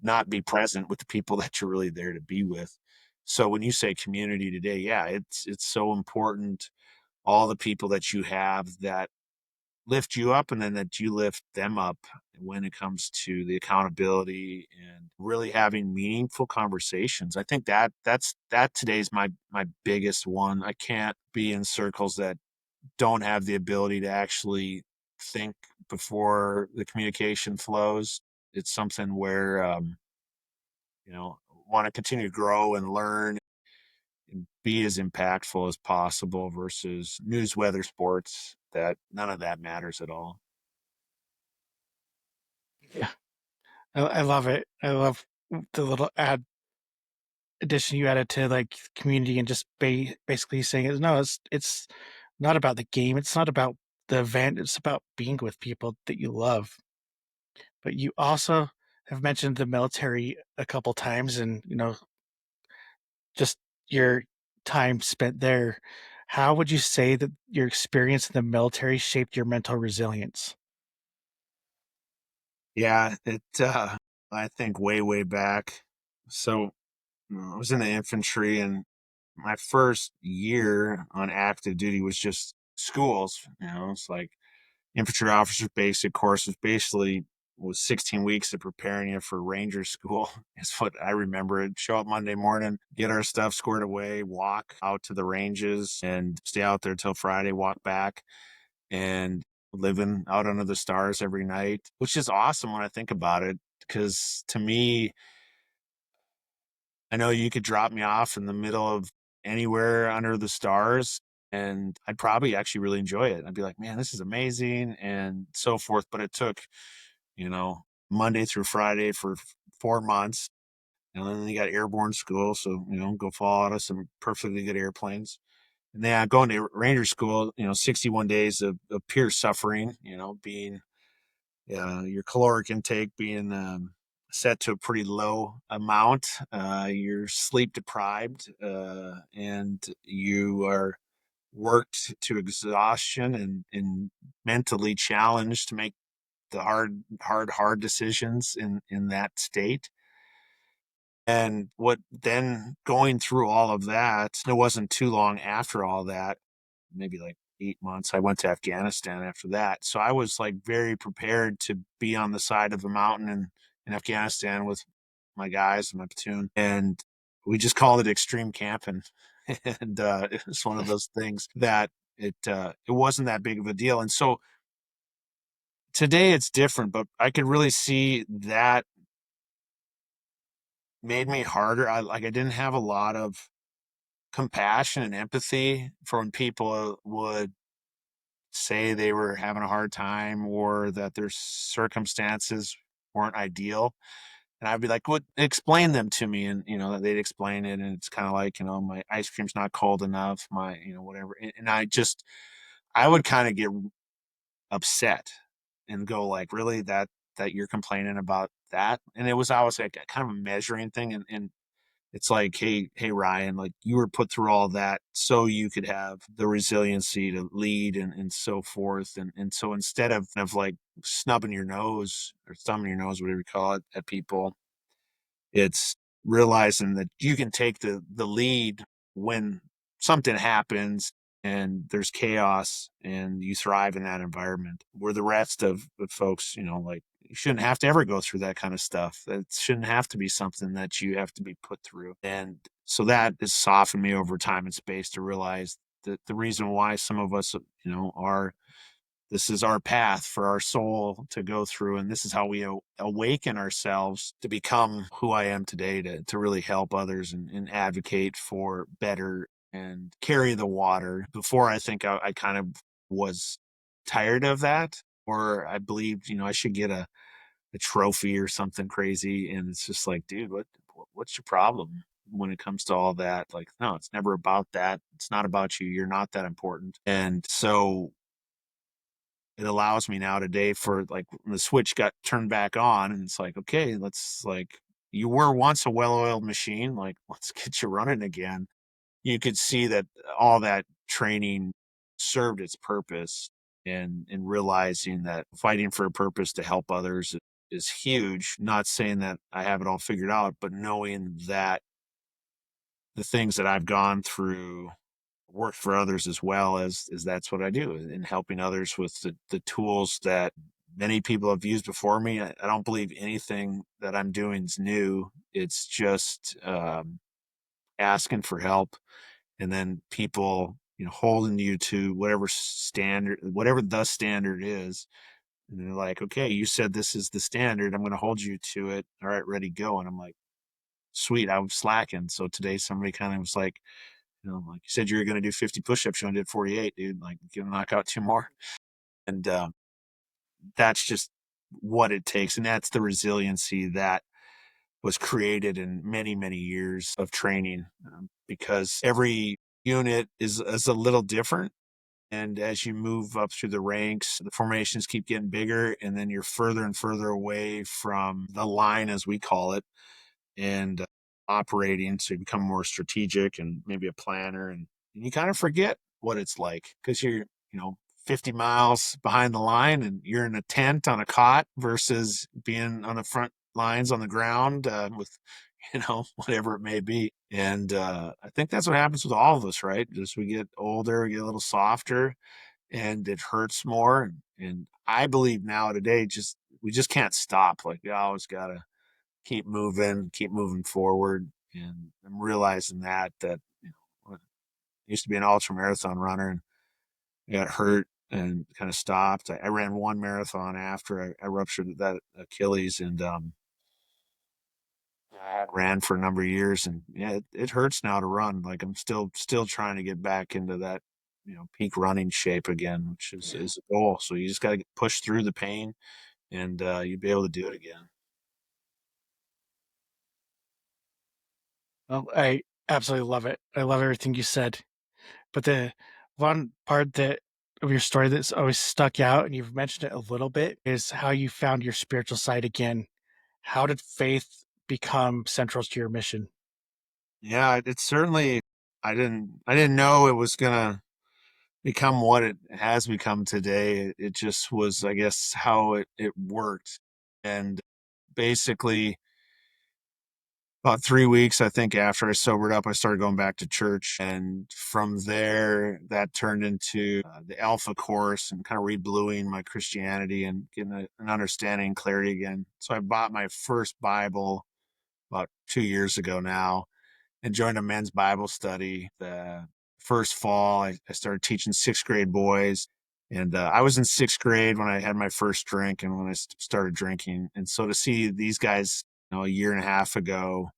not be present with the people that you're really there to be with. So when you say community today, yeah, it's so important. All the people that you have that lift you up, and then that you lift them up when it comes to the accountability and really having meaningful conversations. I think that today's my biggest one. I can't be in circles that don't have the ability to actually think before the communication flows. It's something where you know want to continue to grow and learn and be as impactful as possible, versus news, weather, sports, that none of that matters at all. Yeah, I love it. I love the little addition you added to like community and just basically saying it. No, it's not about the game. It's not about the event. It's about being with people that you love. But you also have mentioned the military a couple times, and just your time spent there. How would you say that your experience in the military shaped your mental resilience? Yeah, I think way back. So I was in the infantry, and my first year on active duty was just schools. It's like infantry officer basic courses, basically was 16 weeks of preparing you for ranger school. Is what I remember. It show up Monday morning, get our stuff squared away, walk out to the ranges and stay out there till Friday, walk back, and living out under the stars every night, which is awesome when I think about it. Because to me, I know you could drop me off in the middle of anywhere under the stars, and I'd probably actually really enjoy it. I'd be like, man, this is amazing, and so forth. But it took, you know, Monday through Friday for 4 months. And then you got airborne school. So, go fall out of some perfectly good airplanes. And then going to Ranger school, 61 days of pure suffering, being your caloric intake being set to a pretty low amount. You're sleep deprived, and you are worked to exhaustion, and mentally challenged to make the hard decisions in that state. And what then going through all of that, it wasn't too long after all that, maybe like 8 months, I went to Afghanistan after that. So I was like very prepared to be on the side of the mountain in Afghanistan with my guys, my platoon. And we just called it extreme camping. And it was one of those things that it wasn't that big of a deal. And so today it's different, but I could really see that made me harder. I didn't have a lot of compassion and empathy for when people would say they were having a hard time or that their circumstances weren't ideal. And I'd be like, "What? Explain them to me." And they'd explain it, and it's kind of like, my ice cream's not cold enough, my whatever. And I would kind of get upset and go like, "Really, that you're complaining about that?" And it was always like a kind of a measuring thing, and it's like, hey, Ryan, like you were put through all that so you could have the resiliency to lead, and so forth. And so instead of like snubbing your nose or thumbing your nose, whatever you call it, at people, it's realizing that you can take the lead when something happens and there's chaos, and you thrive in that environment where the rest of the folks, like, you shouldn't have to ever go through that kind of stuff. That shouldn't have to be something that you have to be put through. And So that has softened me over time and space to realize that the reason why some of us, are this is our path for our soul to go through, and this is how we awaken ourselves to become who I am today, to really help others and advocate for better and carry the water. Before, I think I kind of was tired of that, or I believed, I should get a trophy or something crazy. And it's just like, dude, what's your problem when it comes to all that? Like, no, it's never about that. It's not about you. You're not that important. And so it allows me now today, for like when the switch got turned back on, and it's like, okay, let's, like, you were once a well-oiled machine, like, let's get you running again. You could see that all that training served its purpose, and realizing that fighting for a purpose to help others is huge. Not saying that I have it all figured out, but knowing that the things that I've gone through work for others, as well as that's what I do in helping others with the tools that many people have used before me. I don't believe anything that I'm doing is new. It's just asking for help, and then people, holding you to whatever the standard is. And they're like, okay, you said this is the standard. I'm going to hold you to it. All right, ready, go. And I'm like, sweet, I was slacking. So today somebody kind of was like, like you said, you were going to do 50 push-ups. You only did 48, dude. Like, you can knock out two more. And that's just what it takes. And that's the resiliency that was created in many, many years of training, because every unit is a little different. And as you move up through the ranks, the formations keep getting bigger, and then you're further and further away from the line, as we call it, and operating. So you become more strategic and maybe a planner, and you kind of forget what it's like, because you're, 50 miles behind the line, and you're in a tent on a cot versus being on the front lines on the ground, with, whatever it may be. And I think that's what happens with all of us, right? As we get older, we get a little softer, and it hurts more. And I believe now today, we just can't stop. Like, we always gotta keep moving forward. And I'm realizing that I used to be an ultra marathon runner, and I got hurt and kind of stopped. I ran one marathon after I ruptured that Achilles, and I had ran for a number of years. And yeah, it hurts now to run. Like, I'm still trying to get back into that, peak running shape again, which is a goal. So you just got to push through the pain, and you'll be able to do it again. Well, I absolutely love it. I love everything you said. But the one part that of your story that's always stuck out, and you've mentioned it a little bit, is how you found your spiritual side again. How did faith become central to your mission? Yeah, it's certainly, I didn't know it was gonna become what it has become today. It just was, I guess, how it worked. And basically, about 3 weeks, I think, after I sobered up, I started going back to church. And from there, that turned into the Alpha course, and kind of rebluing my Christianity and getting an understanding, clarity again. So I bought my first Bible about 2 years ago now, and joined a men's Bible study. The first fall, I started teaching sixth grade boys. And I was in sixth grade when I had my first drink, and when I started drinking. And so to see these guys, a year and a half ago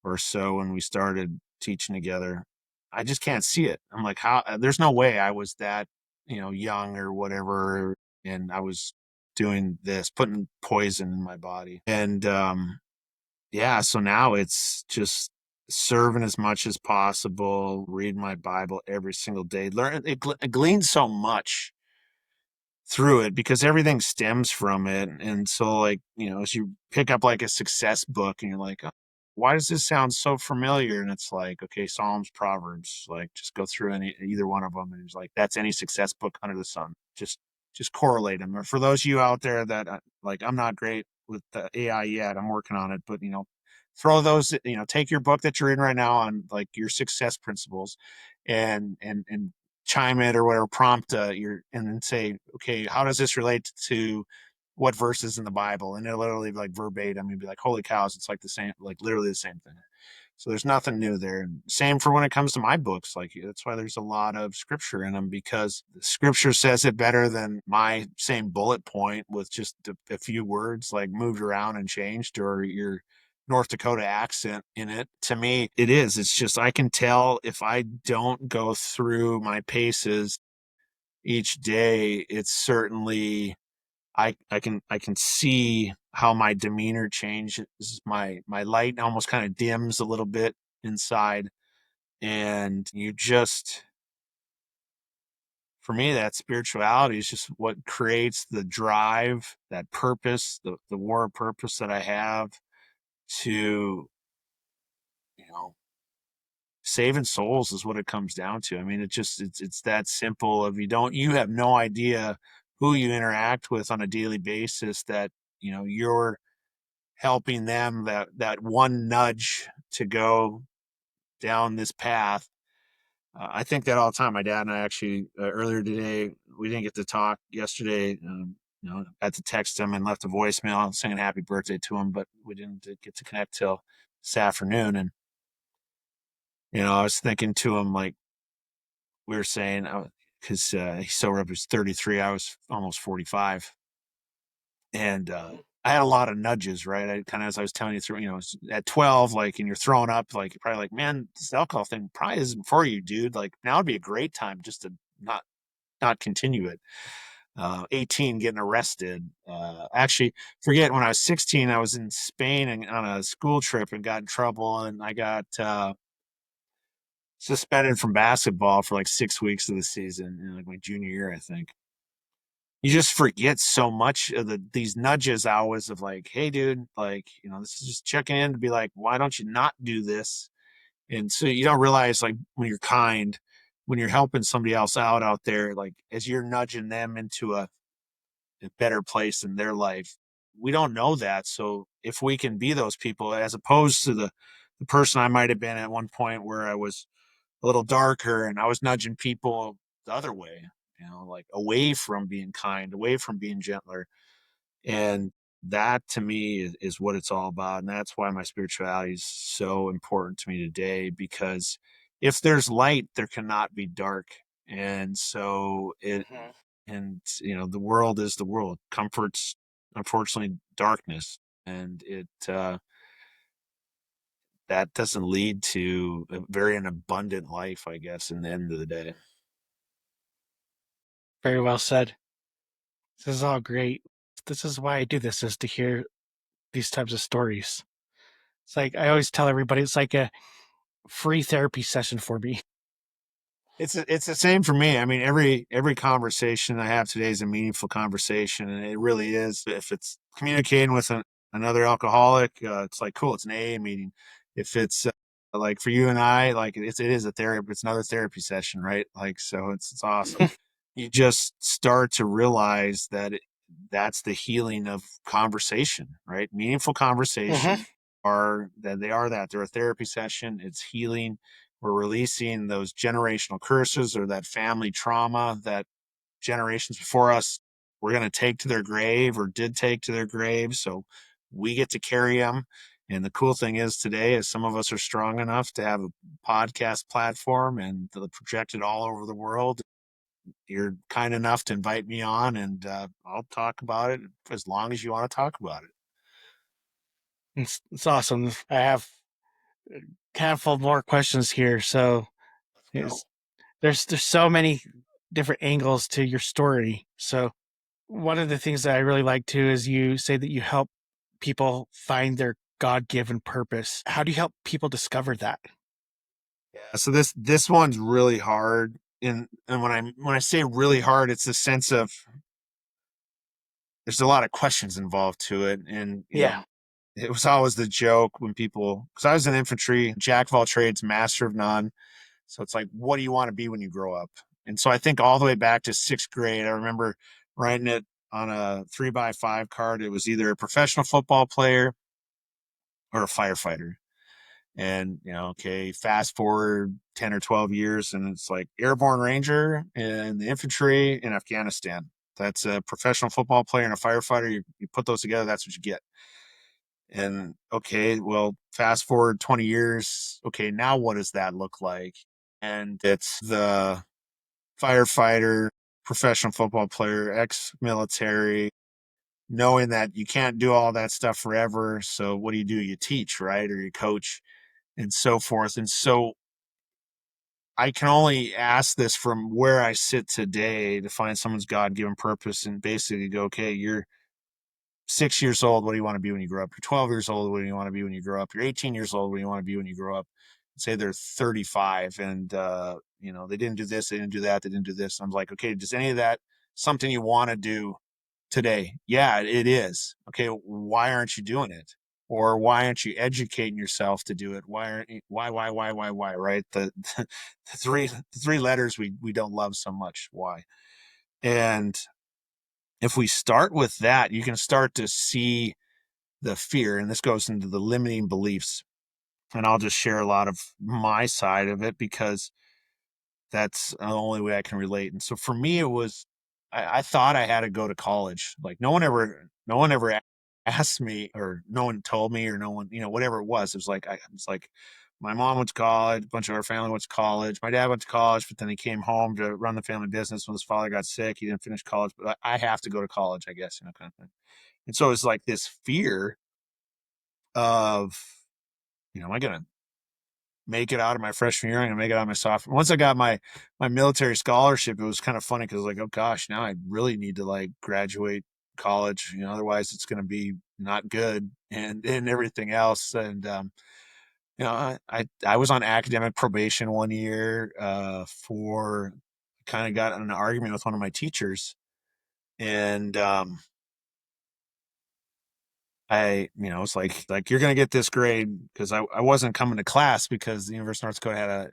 or so, when we started teaching together, I just can't see it. I'm like, how? There's no way I was that, young or whatever, and I was doing this, putting poison in my body. And yeah, so now it's just serving as much as possible, read my Bible every single day. Learn it, it gleans so much through it, because everything stems from it. And so, like, as you pick up like a success book, and you're like, "Oh, why does this sound so familiar?" And it's like, okay, Psalms, Proverbs, like, just go through either one of them, and it's like, that's any success book under the sun. Just correlate them. Or for those of you out there that, like, I'm not great with the AI yet, I'm working on it, but throw those, take your book that you're in right now on, like, your success principles, and chime it or whatever, prompt and then say, okay, how does this relate to what verses in the Bible? And it'll literally, like, verbatim, you'd be like, holy cows, it's like the same, like literally the same thing. So there's nothing new there. And same for when it comes to my books. Like that's why there's a lot of scripture in them, because the scripture says it better than my same bullet point with just a few words like moved around and changed, or your North Dakota accent in it. To me, it is. It's just I can tell if I don't go through my paces each day, it's certainly I can see how my demeanor changes. My light almost kind of dims a little bit inside, and you just, for me, that spirituality is just what creates the drive, that purpose, the war purpose that I have to, you know, saving souls is what it comes down to. I mean, it's that simple. If you have no idea who you interact with on a daily basis, that you're helping them, that one nudge to go down this path. I think that all the time. My dad and I actually, earlier today, we didn't get to talk yesterday. I had to text him and left a voicemail saying happy birthday to him, but we didn't get to connect till this afternoon. And I was thinking to him, like we were saying, because he's sober up, he's 33, I was almost 45, and I had a lot of nudges, right? I kind of, as I was telling you through, at 12, like, and you're throwing up, like, you're probably like, man, this alcohol thing probably isn't for you, dude. Like, now would be a great time just to not continue it. 18, getting arrested. Actually, forget, when I was 16, I was in Spain and on a school trip and got in trouble, and I got suspended from basketball for like 6 weeks of the season, like my junior year, I think. You just forget so much of these nudges always of like, hey, dude, like, this is just checking in to be like, why don't you not do this? And so you don't realize, like, when you're kind, when you're helping somebody else out there, like as you're nudging them into a better place in their life, we don't know that. So if we can be those people, as opposed to the person I might have been at one point, where I was a little darker and I was nudging people the other way, like away from being kind, away from being gentler. And that to me is what it's all about. And that's why my spirituality is so important to me today, because if there's light, there cannot be dark. And so the world is the world. Comfort's unfortunately darkness. And that doesn't lead to an abundant life, I guess, in the end of the day. Very well said. This is all great. This is why I do this, is to hear these types of stories. It's like I always tell everybody, it's like a free therapy session for me. It's the same for me. I mean, every conversation I have today is a meaningful conversation, and it really is. If it's communicating with another alcoholic, it's like cool. It's an AA meeting. If it's like for you and I, like it is a therapy. It's another therapy session, right? Like, so it's awesome. You just start to realize that that's the healing of conversation, right? Meaningful conversation that they're a therapy session. It's healing. We're releasing those generational curses or that family trauma that generations before us were going to take to their grave or did take to their grave. So we get to carry them. And the cool thing is today is some of us are strong enough to have a podcast platform and project it all over the world. You're kind enough to invite me on, and I'll talk about it as long as you want to talk about it. It's awesome. I have a handful more questions here. So No. there's so many different angles to your story. So one of the things that I really like too is you say that you help people find their God-given purpose. How do you help people discover that? Yeah, so this one's really hard. And when I say really hard, it's the sense of there's a lot of questions involved to it. And Yeah. it was always the joke when people, because I was in infantry, jack of all trades, master of none. So it's like, what do you want to be when you grow up? And so I think all the way back to sixth grade, I remember writing it on a 3x5 card. It was either a professional football player or a firefighter. And, okay, fast forward 10 or 12 years, and it's like airborne ranger in the infantry in Afghanistan. That's a professional football player and a firefighter. You put those together, that's what you get. And okay, well, fast forward 20 years. Okay, now what does that look like? And it's the firefighter, professional football player, ex-military, knowing that you can't do all that stuff forever. So what do? You teach, right? Or you coach and so forth. And so I can only ask this from where I sit today to find someone's God-given purpose and basically go, okay, you're 6 years old. What do you want to be when you grow up? You're 12 years old. What do you want to be when you grow up? You're 18 years old. What do you want to be when you grow up? Say they're 35 and, they didn't do this. They didn't do that. They didn't do this. I'm like, okay, does any of that something you want to do today? Yeah, it is. Okay. Why aren't you doing it? Or why aren't you educating yourself to do it? Why aren't you, why, right? The three letters we don't love so much. Why? And if we start with that, you can start to see the fear, and this goes into the limiting beliefs. And I'll just share a lot of my side of it because that's the only way I can relate. And so for me, it was, I thought I had to go to college. Like no one ever asked me, or no one told me, or no one, whatever it was. It was like my mom went to college, a bunch of our family went to college. My dad went to college, but then he came home to run the family business when his father got sick. He didn't finish college, but I have to go to college, I guess, kind of thing. And so it's like this fear of, am I going to make it out of my freshman year? I'm going to make it out of my sophomore. Once I got my military scholarship, it was kind of funny because like, oh gosh, now I really need to like graduate college, otherwise it's going to be not good and everything else. And, I was on academic probation one year, for kind of got in an argument with one of my teachers. And, it's like you're gonna get this grade because I wasn't coming to class because the University of North Dakota had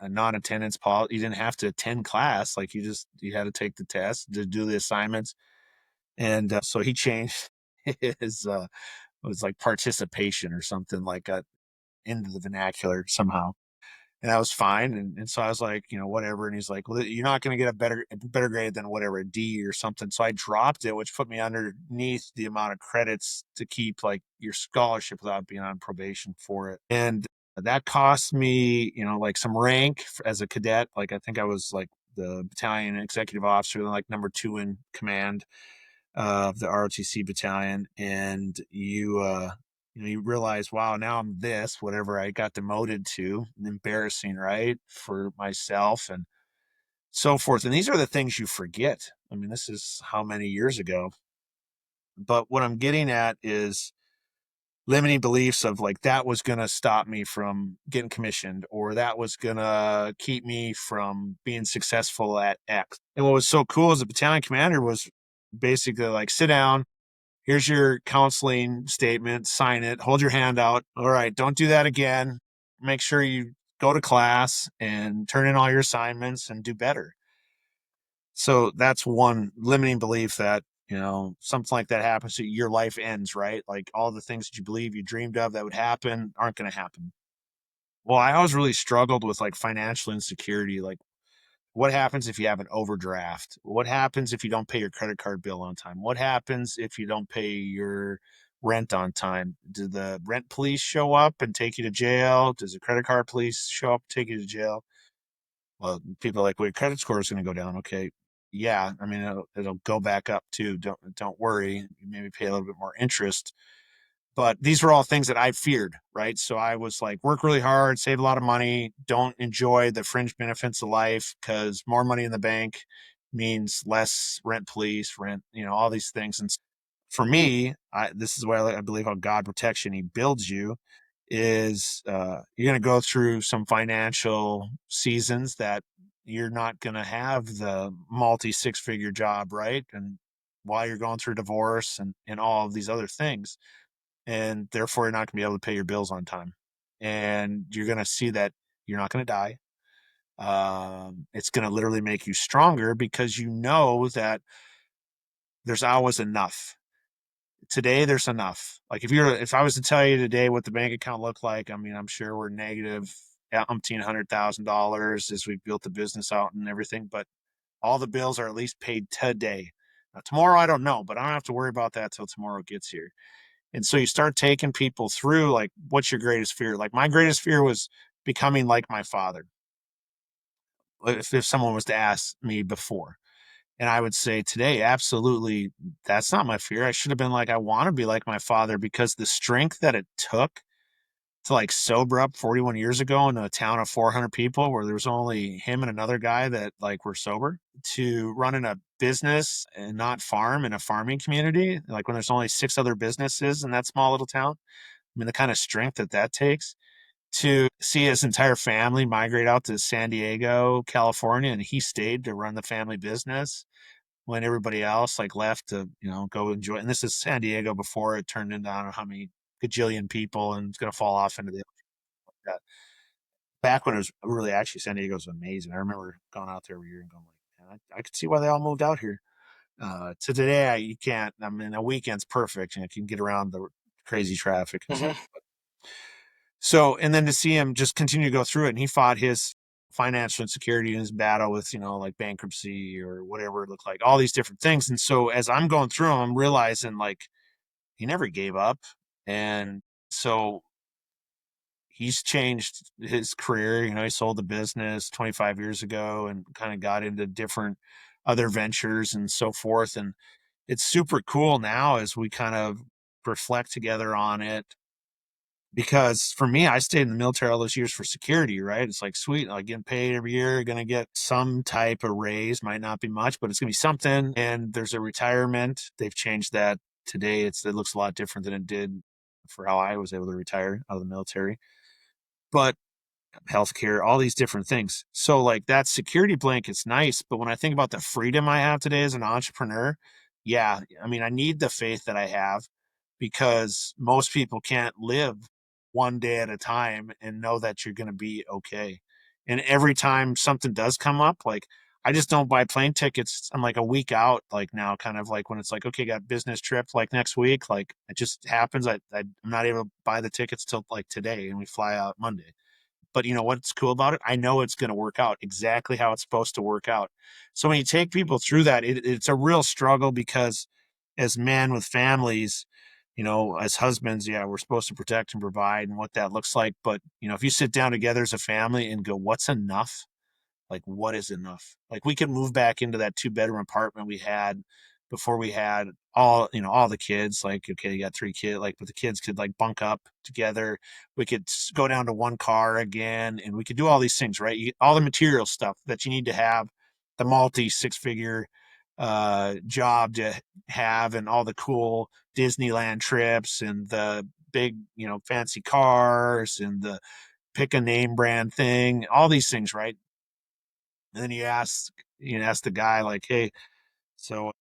a non-attendance policy. You didn't have to attend class, like you had to take the test to do the assignments. And so he changed his it was like participation or something like that into the vernacular somehow. And that was fine. And so I was like, whatever. And he's like, well, you're not going to get a better grade than whatever, a D or something. So I dropped it, which put me underneath the amount of credits to keep like your scholarship without being on probation for it. And that cost me, like some rank as a cadet. Like I think I was like the battalion executive officer, like number 2 in command of the ROTC battalion. And you realize, wow, now I'm this, whatever I got demoted to, embarrassing, right, for myself and so forth. And these are the things you forget. I mean, this is how many years ago. But what I'm getting at is limiting beliefs of like that was going to stop me from getting commissioned, or that was going to keep me from being successful at X. And what was so cool as a battalion commander was basically like, sit down, here's your counseling statement, sign it, hold your hand out. All right, don't do that again. Make sure you go to class and turn in all your assignments and do better. So that's one limiting belief that, something like that happens, your life ends, right? Like all the things that you believe you dreamed of that would happen aren't going to happen. Well, I always really struggled with like financial insecurity. Like, what happens if you have an overdraft? What happens if you don't pay your credit card bill on time? What happens if you don't pay your rent on time? Do the rent police show up and take you to jail? Does the credit card police show up and take you to jail? Well, people are like, well, your credit score is going to go down. Okay. Yeah. I mean, it'll go back up too. Don't worry. Maybe pay a little bit more interest. But these were all things that I feared, right? So I was like, work really hard, save a lot of money, don't enjoy the fringe benefits of life because more money in the bank means less rent police, rent, all these things. And for me, this is why I believe how God protects you and He builds you is you're going to go through some financial seasons that you're not going to have the multi 6-figure job, right? And while you're going through divorce and all of these other things, and therefore you're not going to be able to pay your bills on time. And you're going to see that you're not going to die. It's going to literally make you stronger because you know that there's always enough. Today, there's enough. Like if I was to tell you today what the bank account looked like, I mean, I'm sure we're negative $100,000 as we built the business out and everything, but all the bills are at least paid today. Now, tomorrow, I don't know, but I don't have to worry about that till tomorrow gets here. And so you start taking people through, like, what's your greatest fear? Like, my greatest fear was becoming like my father. If someone was to ask me before, and I would say today, absolutely, that's not my fear. I should have been like, I want to be like my father, because the strength that it took to like sober up 41 years ago in a town of 400 people where there was only him and another guy that like were sober, to run in a business and not farm in a farming community, like when there's only six other businesses in that small little town. I mean, the kind of strength that that takes, to see his entire family migrate out to San Diego, California, and he stayed to run the family business when everybody else like left to, go enjoy. And this is San Diego before it turned into I don't know how many gajillion people and it's going to fall off into the that. Back when it was really, actually, San Diego was amazing. I remember going out there every year and going like, man, I could see why they all moved out here. To today, you can't. I mean, a weekend's perfect, and you can get around the crazy traffic and Mhm. stuff. So, and then to see him just continue to go through it, and he fought his financial insecurity in his battle with, like bankruptcy or whatever it looked like, all these different things. And so, as I'm going through them, I'm realizing like he never gave up. And so he's changed his career. He sold the business 25 years ago and kind of got into different other ventures and so forth. And it's super cool now as we kind of reflect together on it, because for me, I stayed in the military all those years for security, right? It's like, sweet, I get paid every year, gonna get some type of raise, might not be much, but it's gonna be something. And there's a retirement. They've changed that today. It looks a lot different than it did for how I was able to retire out of the military. But healthcare, all these different things. So like that security blanket's nice, but when I think about the freedom I have today as an entrepreneur, yeah, I mean, I need the faith that I have, because most people can't live one day at a time and know that you're going to be okay. And every time something does come up, like I just don't buy plane tickets. I'm like a week out, like now, kind of like when it's like, okay, got business trip like next week, like it just happens. I'm not able to buy the tickets till like today, and we fly out Monday. But you know what's cool about it? I know it's going to work out exactly how it's supposed to work out. So when you take people through that, it's a real struggle, because as men with families, as husbands, yeah, we're supposed to protect and provide and what that looks like. But, if you sit down together as a family and go, what's enough? Like, what is enough? Like, we could move back into that two-bedroom apartment we had before we had all the kids. Like, okay, you got three kids, like, but the kids could like bunk up together. We could go down to one car again, and we could do all these things, right? All the material stuff that you need to have, the multi six-figure job to have, and all the cool Disneyland trips, and the big, fancy cars, and the pick a name brand thing, all these things, right? And then you ask the guy like, hey, so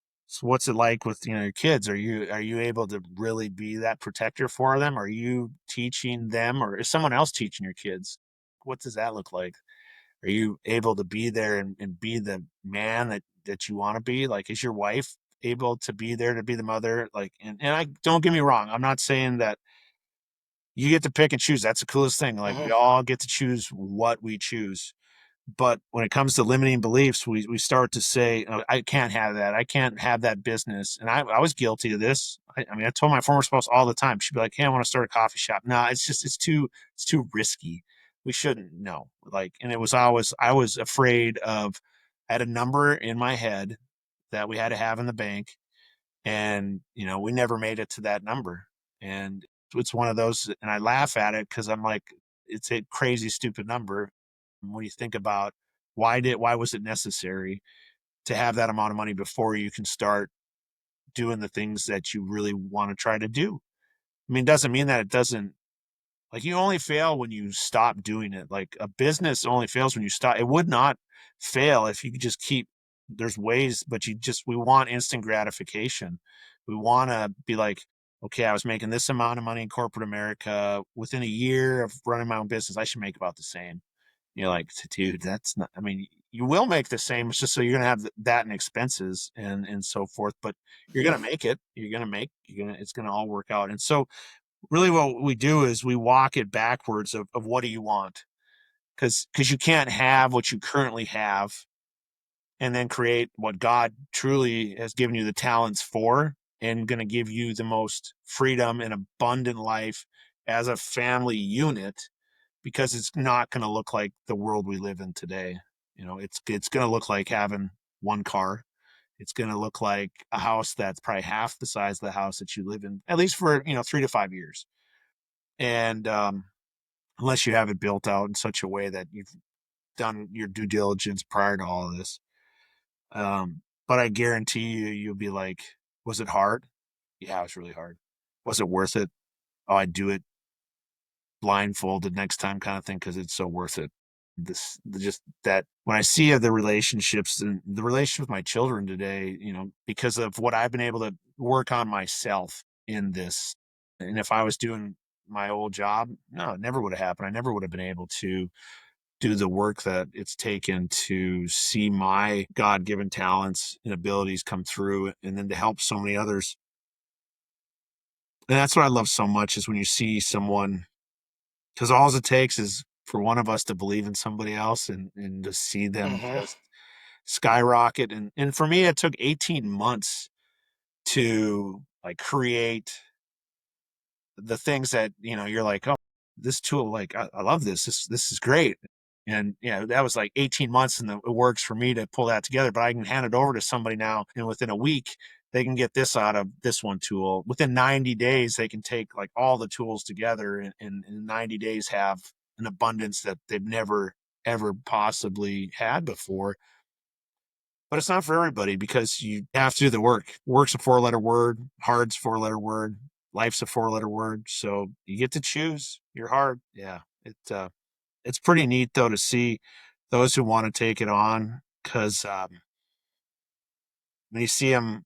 what's it like with your kids? Are you able to really be that protector for them? Are you teaching them, or is someone else teaching your kids? What does that look like? Are you able to be there and be the man that you want to be? Like, is your wife able to be there to be the mother? Like, and I, don't get me wrong, I'm not saying that you get to pick and choose. That's the coolest thing. Like, we Mhm. all get to choose what we choose. But when it comes to limiting beliefs, we start to say, "Oh, I can't have that. I can't have that business." And I was guilty of this. I mean, I told my former spouse all the time. She'd be like, "Hey, I want to start a coffee shop." No, it's too risky. We shouldn't. No. Like, and it was always, I was afraid of, I had a number in my head that we had to have in the bank, and we never made it to that number. And it's one of those, and I laugh at it because I'm like, it's a crazy stupid number when you think about, why was it necessary to have that amount of money before you can start doing the things that you really want to try to do. I mean, it doesn't mean that it doesn't, like, you only fail when you stop doing it. Like, a business only fails when you stop. It would not fail if you could just keep, there's ways, but we want instant gratification. We want to be like, okay, I was making this amount of money in corporate America. Within a year of running my own business, I should make about the same. You're like, dude, that's not, I mean, you will make the same. It's just, so you're going to have that in expenses and so forth, but you're going to make it. It's going to all work out. And so, really what we do is we walk it backwards of what do you want? Because you can't have what you currently have and then create what God truly has given you the talents for. and going to give you the most freedom and abundant life as a family unit, because it's not going to look like the world we live in today. It's going to look like having one car. It's going to look like a house that's probably half the size of the house that you live in, at least for 3 to 5 years. And unless you have it built out in such a way that you've done your due diligence prior to all of this. But I guarantee you'll be like, was it hard? Yeah, it was really hard. Was it worth it? Oh, I'd do it blindfolded next time, kind of thing, because it's so worth it. Just that when I see the relationships and the relationship with my children today, because of what I've been able to work on myself in this. And if I was doing my old job, no, it never would have happened. I never would have been able to do the work that it's taken to see my God-given talents and abilities come through, and then to help so many others. And that's what I love so much, is when you see someone, because all it takes is for one of us to believe in somebody else, and to see them Mm-hmm. just skyrocket. And for me, it took 18 months to like create the things that, you're like, oh, this tool, like, I love this is great. And that was like 18 months, and it works for me to pull that together. But I can hand it over to somebody now, and within a week they can get this out of this one tool. Within 90 days they can take like all the tools together, and in 90 days have an abundance that they've never ever possibly had before. But it's not for everybody, because you have to do the work. Work's a 4-letter word, hard's 4-letter word, life's a 4-letter word. So you get to choose your hard. Yeah. It's pretty neat though to see those who want to take it on, because when you see them,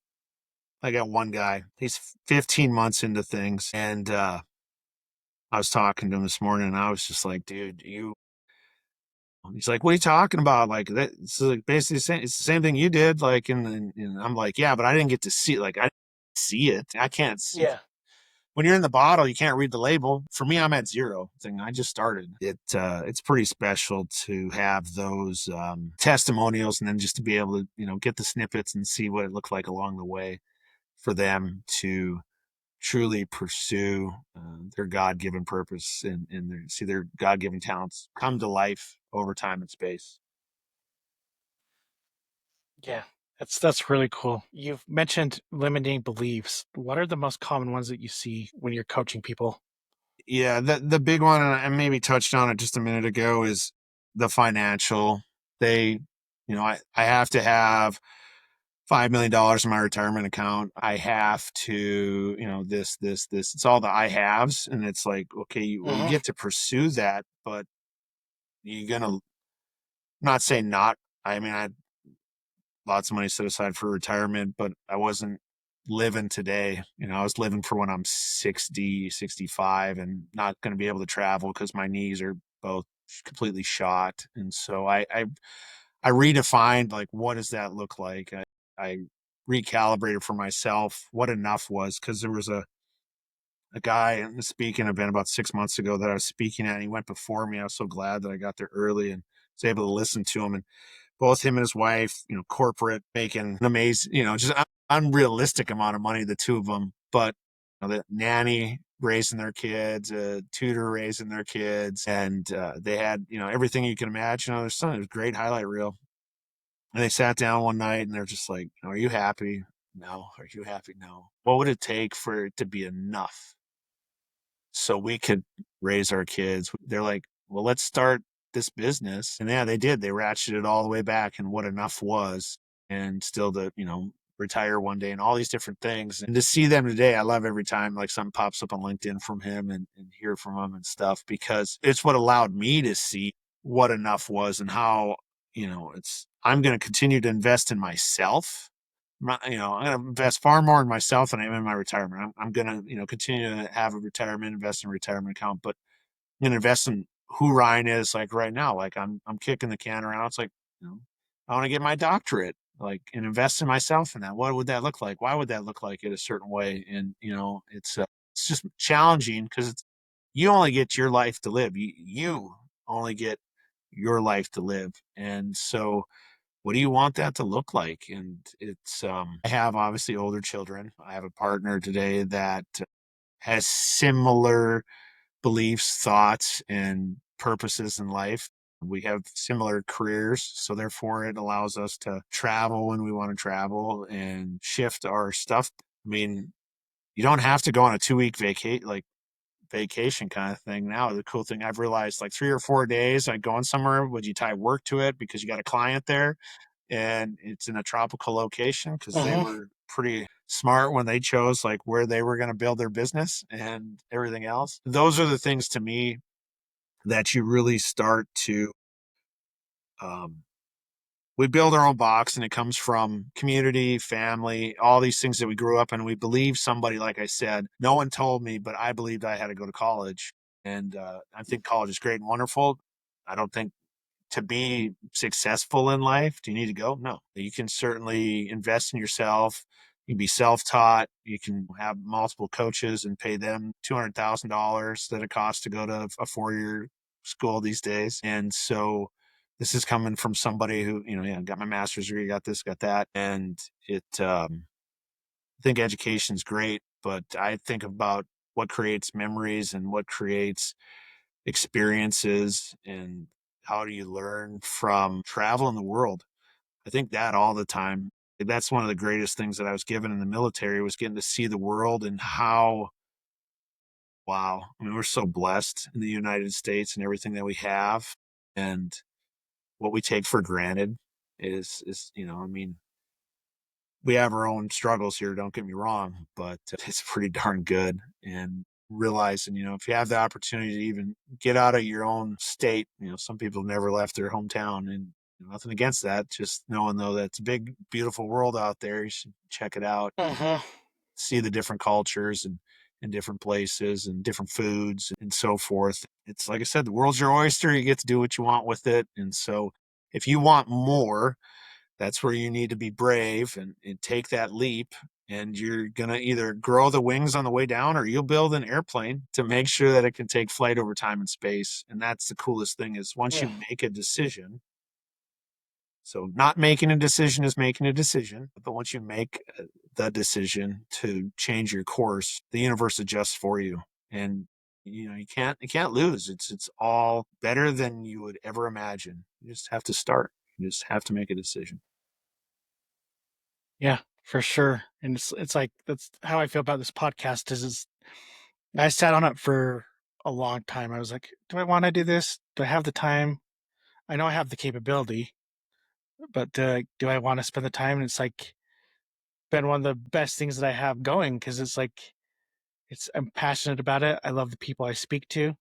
I got one guy, he's 15 months into things, and I was talking to him this morning, and I was just like, dude, he's like, what are you talking about? Like, that, it's like basically it's the same thing you did. Like, and I'm like, yeah, but I didn't get to see it. Like, I didn't see it. I can't see. Yeah. When you're in the bottle, you can't read the label. For me, I'm at zero thing. I just started. It's pretty special to have those testimonials, and then just to be able to, get the snippets and see what it looked like along the way for them to truly pursue their God-given purpose, and see their God-given talents come to life over time and space. Yeah. That's really cool. You've mentioned limiting beliefs. What are the most common ones that you see when you're coaching people? Yeah, the big one, and I maybe touched on it just a minute ago, is the financial. They, I have to have $5 million in my retirement account. I have to, this. It's all the I haves, and it's like, okay, you Mm-hmm. get to pursue that, but you're gonna not say not. I mean, I had lots of money set aside for retirement, but I wasn't living today. I was living for when I'm 60, 65, and not going to be able to travel because my knees are both completely shot. And so I redefined, like, what does that look like? I recalibrated for myself what enough was, because there was a guy in the speaking event about 6 months ago that I was speaking at, and he went before me. I was so glad that I got there early and was able to listen to him. And both him and his wife, corporate, making an amazing, just unrealistic amount of money, the two of them. But the nanny raising their kids, a tutor raising their kids, and they had, everything you can imagine on their son. It was a great highlight reel. And they sat down one night, and they're just like, are you happy? No. Are you happy? No. What would it take for it to be enough so we could raise our kids? They're like, well, let's start this business. And yeah, they did. They ratcheted all the way back and what enough was, and still to, retire one day, and all these different things. And to see them today, I love every time like something pops up on LinkedIn from him, and hear from him and stuff, because it's what allowed me to see what enough was, and how, I'm going to continue to invest in myself. I'm going to invest far more in myself than I am in my retirement. I'm going to, continue to have a retirement, invest in a retirement account, but I'm going to invest in who Ryan is, like right now. Like, I'm kicking the can around. It's like, I want to get my doctorate, like, and invest in myself in that. What would that look like? Why would that look like it a certain way? And, it's just challenging, because you only get your life to live. You only get your life to live. And so what do you want that to look like? And it's, I have obviously older children. I have a partner today that has similar beliefs, thoughts, and purposes in life. We have similar careers, so therefore it allows us to travel when we want to travel and shift our stuff. I mean, you don't have to go on a 2 week vacation kind of thing now. The cool thing I've realized, like 3 or 4 days, like going somewhere, would you tie work to it because you got a client there and it's in a tropical location because they Uh-huh. were pretty smart when they chose like where they were going to build their business and everything else. Those are the things to me that you really start to um, we build our own box and it comes from community, family, all these things that we grew up in. We believe somebody, like I said, no one told me, but I believed I had to go to college. And I think college is great and wonderful. I don't think to be successful in life, do you need to go? No. You can certainly invest in yourself. You can be self-taught. You can have multiple coaches and pay them $200,000 that it costs to go to a 4 year school these days. And so this is coming from somebody who, yeah, got my master's degree, got this, got that. And I think education's great, but I think about what creates memories and what creates experiences and how do you learn from traveling the world. I think that all the time. That's one of the greatest things that I was given in the military was getting to see the world and how wow. I mean, we're so blessed in the United States and everything that we have and what we take for granted is, I mean, we have our own struggles here, don't get me wrong, but it's pretty darn good. And realizing, if you have the opportunity to even get out of your own state, some people never left their hometown and nothing against that. Just knowing though that it's a big, beautiful world out there. You should check it out, Uh-huh. see the different cultures and different places and different foods and so forth. It's like I said, the world's your oyster. You get to do what you want with it. And so if you want more, that's where you need to be brave and take that leap. And you're going to either grow the wings on the way down or you'll build an airplane to make sure that it can take flight over time and space. And that's the coolest thing is once Yeah. you make a decision. So not making a decision is making a decision. But once you make the decision to change your course, the universe adjusts for you. And you can't lose. It's all better than you would ever imagine. You just have to start. You just have to make a decision. Yeah, for sure. And it's like that's how I feel about this podcast is I sat on it for a long time. I was like, do I want to do this? Do I have the time? I know I have the capability, but do I want to spend the time? And it's like been one of the best things that I have going because it's like I'm passionate about it. I love the people I speak to,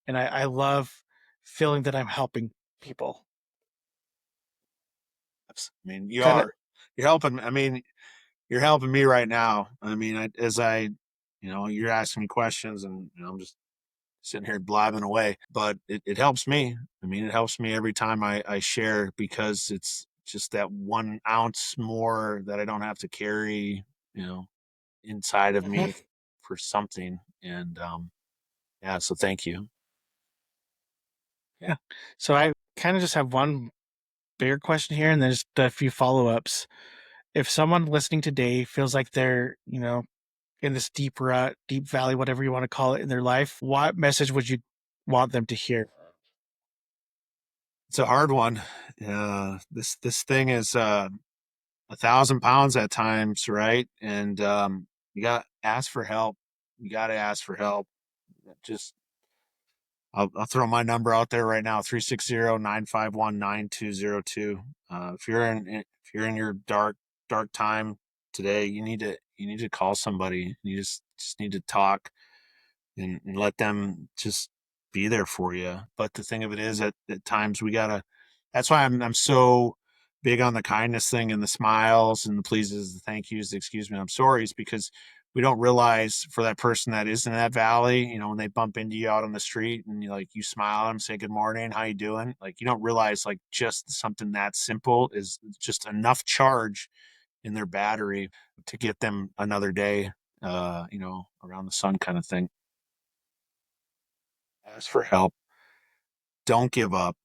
and I love feeling that I'm helping people. I mean, you Kind of. are. You're helping. I mean, you're helping me right now. I mean, you're asking me questions, and I'm just sitting here blabbing away. But it helps me. I mean, it helps me every time I share because it's just that 1 ounce more that I don't have to carry, you know, inside of Mhm. me for something. And yeah, so thank you. Yeah. So I kind of just have one bigger question here, and then just a few follow ups. If someone listening today feels like they're, in this deep rut, deep valley, whatever you want to call it in their life, what message would you want them to hear? It's a hard one. This thing is 1,000 pounds at times, right? And you got to ask for help. You got to ask for help. Just I'll throw my number out there right now 360-951-9202. If you're in your dark time today, you need to call somebody. You just need to talk and let them just be there for you. But the thing of it is, at times we gotta. That's why I'm so big on the kindness thing and the smiles and the pleases, the thank yous, the excuse me, I'm sorry's because we don't realize for that person that is in that valley, when they bump into you out on the street and you smile at them, say good morning, how you doing? Like you don't realize like just something that simple is just enough charge in their battery to get them another day, around the sun kind of thing. Ask for help. Don't give up.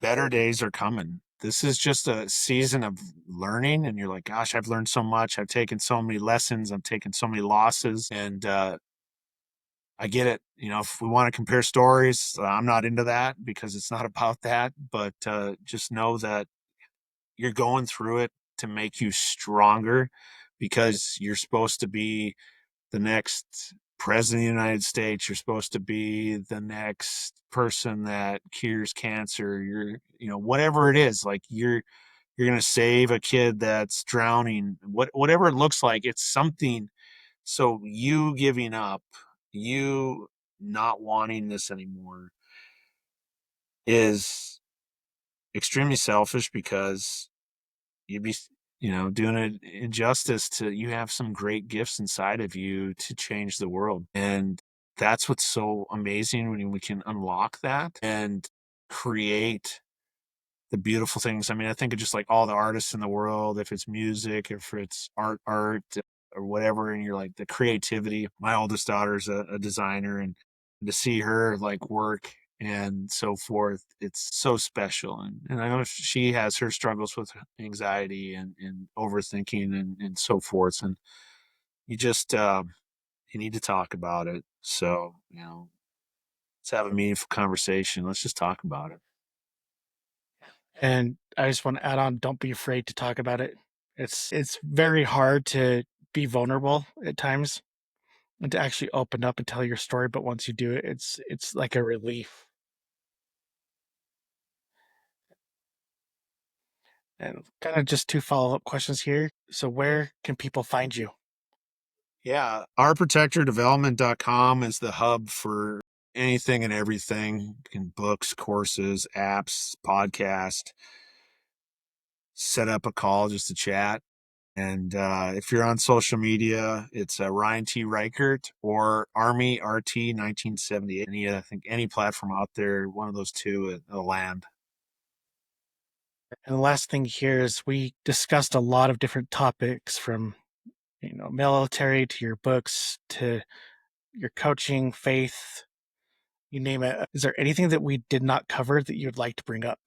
Better days are coming. this is just a season of learning. And you're like, gosh, I've learned so much. I've taken so many lessons. I've taken so many losses. And I get it. If we want to compare stories, I'm not into that because it's not about that. But just know that you're going through it to make you stronger, because you're supposed to be the next president of the United States. You're supposed to be the next person that cures cancer. Whatever it is, like you're going to save a kid that's drowning. Whatever it looks like, it's something. So you giving up, you not wanting this anymore, is extremely selfish, because you'd be doing an injustice to, you have some great gifts inside of you to change the world. And that's what's so amazing, when we can unlock that and create the beautiful things. I mean, I think of just like all the artists in the world, if it's music, if it's art or whatever, and you're like the creativity. My oldest daughter's a designer, and to see her like work and so forth, it's so special. And I know she has her struggles with anxiety and overthinking and so forth. And you just, you need to talk about it. So, let's have a meaningful conversation. Let's just talk about it. And I just want to add on, don't be afraid to talk about it. It's very hard to be vulnerable at times and to actually open up and tell your story, but once you do it, it's like a relief. And kind of just two follow-up questions here. So where can people find you? Yeah, ourprotectordevelopment.com is the hub for anything and everything, in books, courses, apps, podcast. Set up a call just to chat. And if you're on social media, it's Ryan T. Reichert or Army RT 1978. I think any platform out there, one of those two, will land. And the last thing here is we discussed a lot of different topics, from military to your books to your coaching, faith, you name it. Is there anything that we did not cover that you'd like to bring up?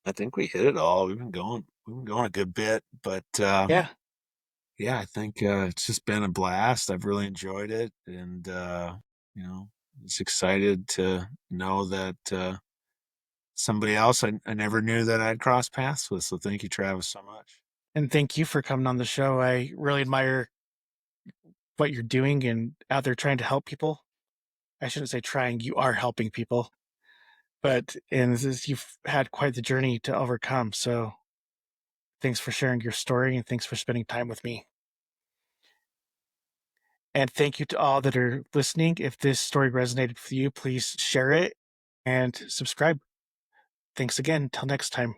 I think we hit it all. We've been going a good bit, but Yeah. yeah, I think it's just been a blast. I've really enjoyed it, and you know, it's excited to know that somebody else I never knew that I'd cross paths with. So thank you, Travis, so much. And thank you for coming on the show. I really admire what you're doing and out there trying to help people. I shouldn't say trying, you are helping people. But and you've had quite the journey to overcome. So thanks for sharing your story and thanks for spending time with me. And thank you to all that are listening. If this story resonated with you, please share it and subscribe. Thanks again. Till next time.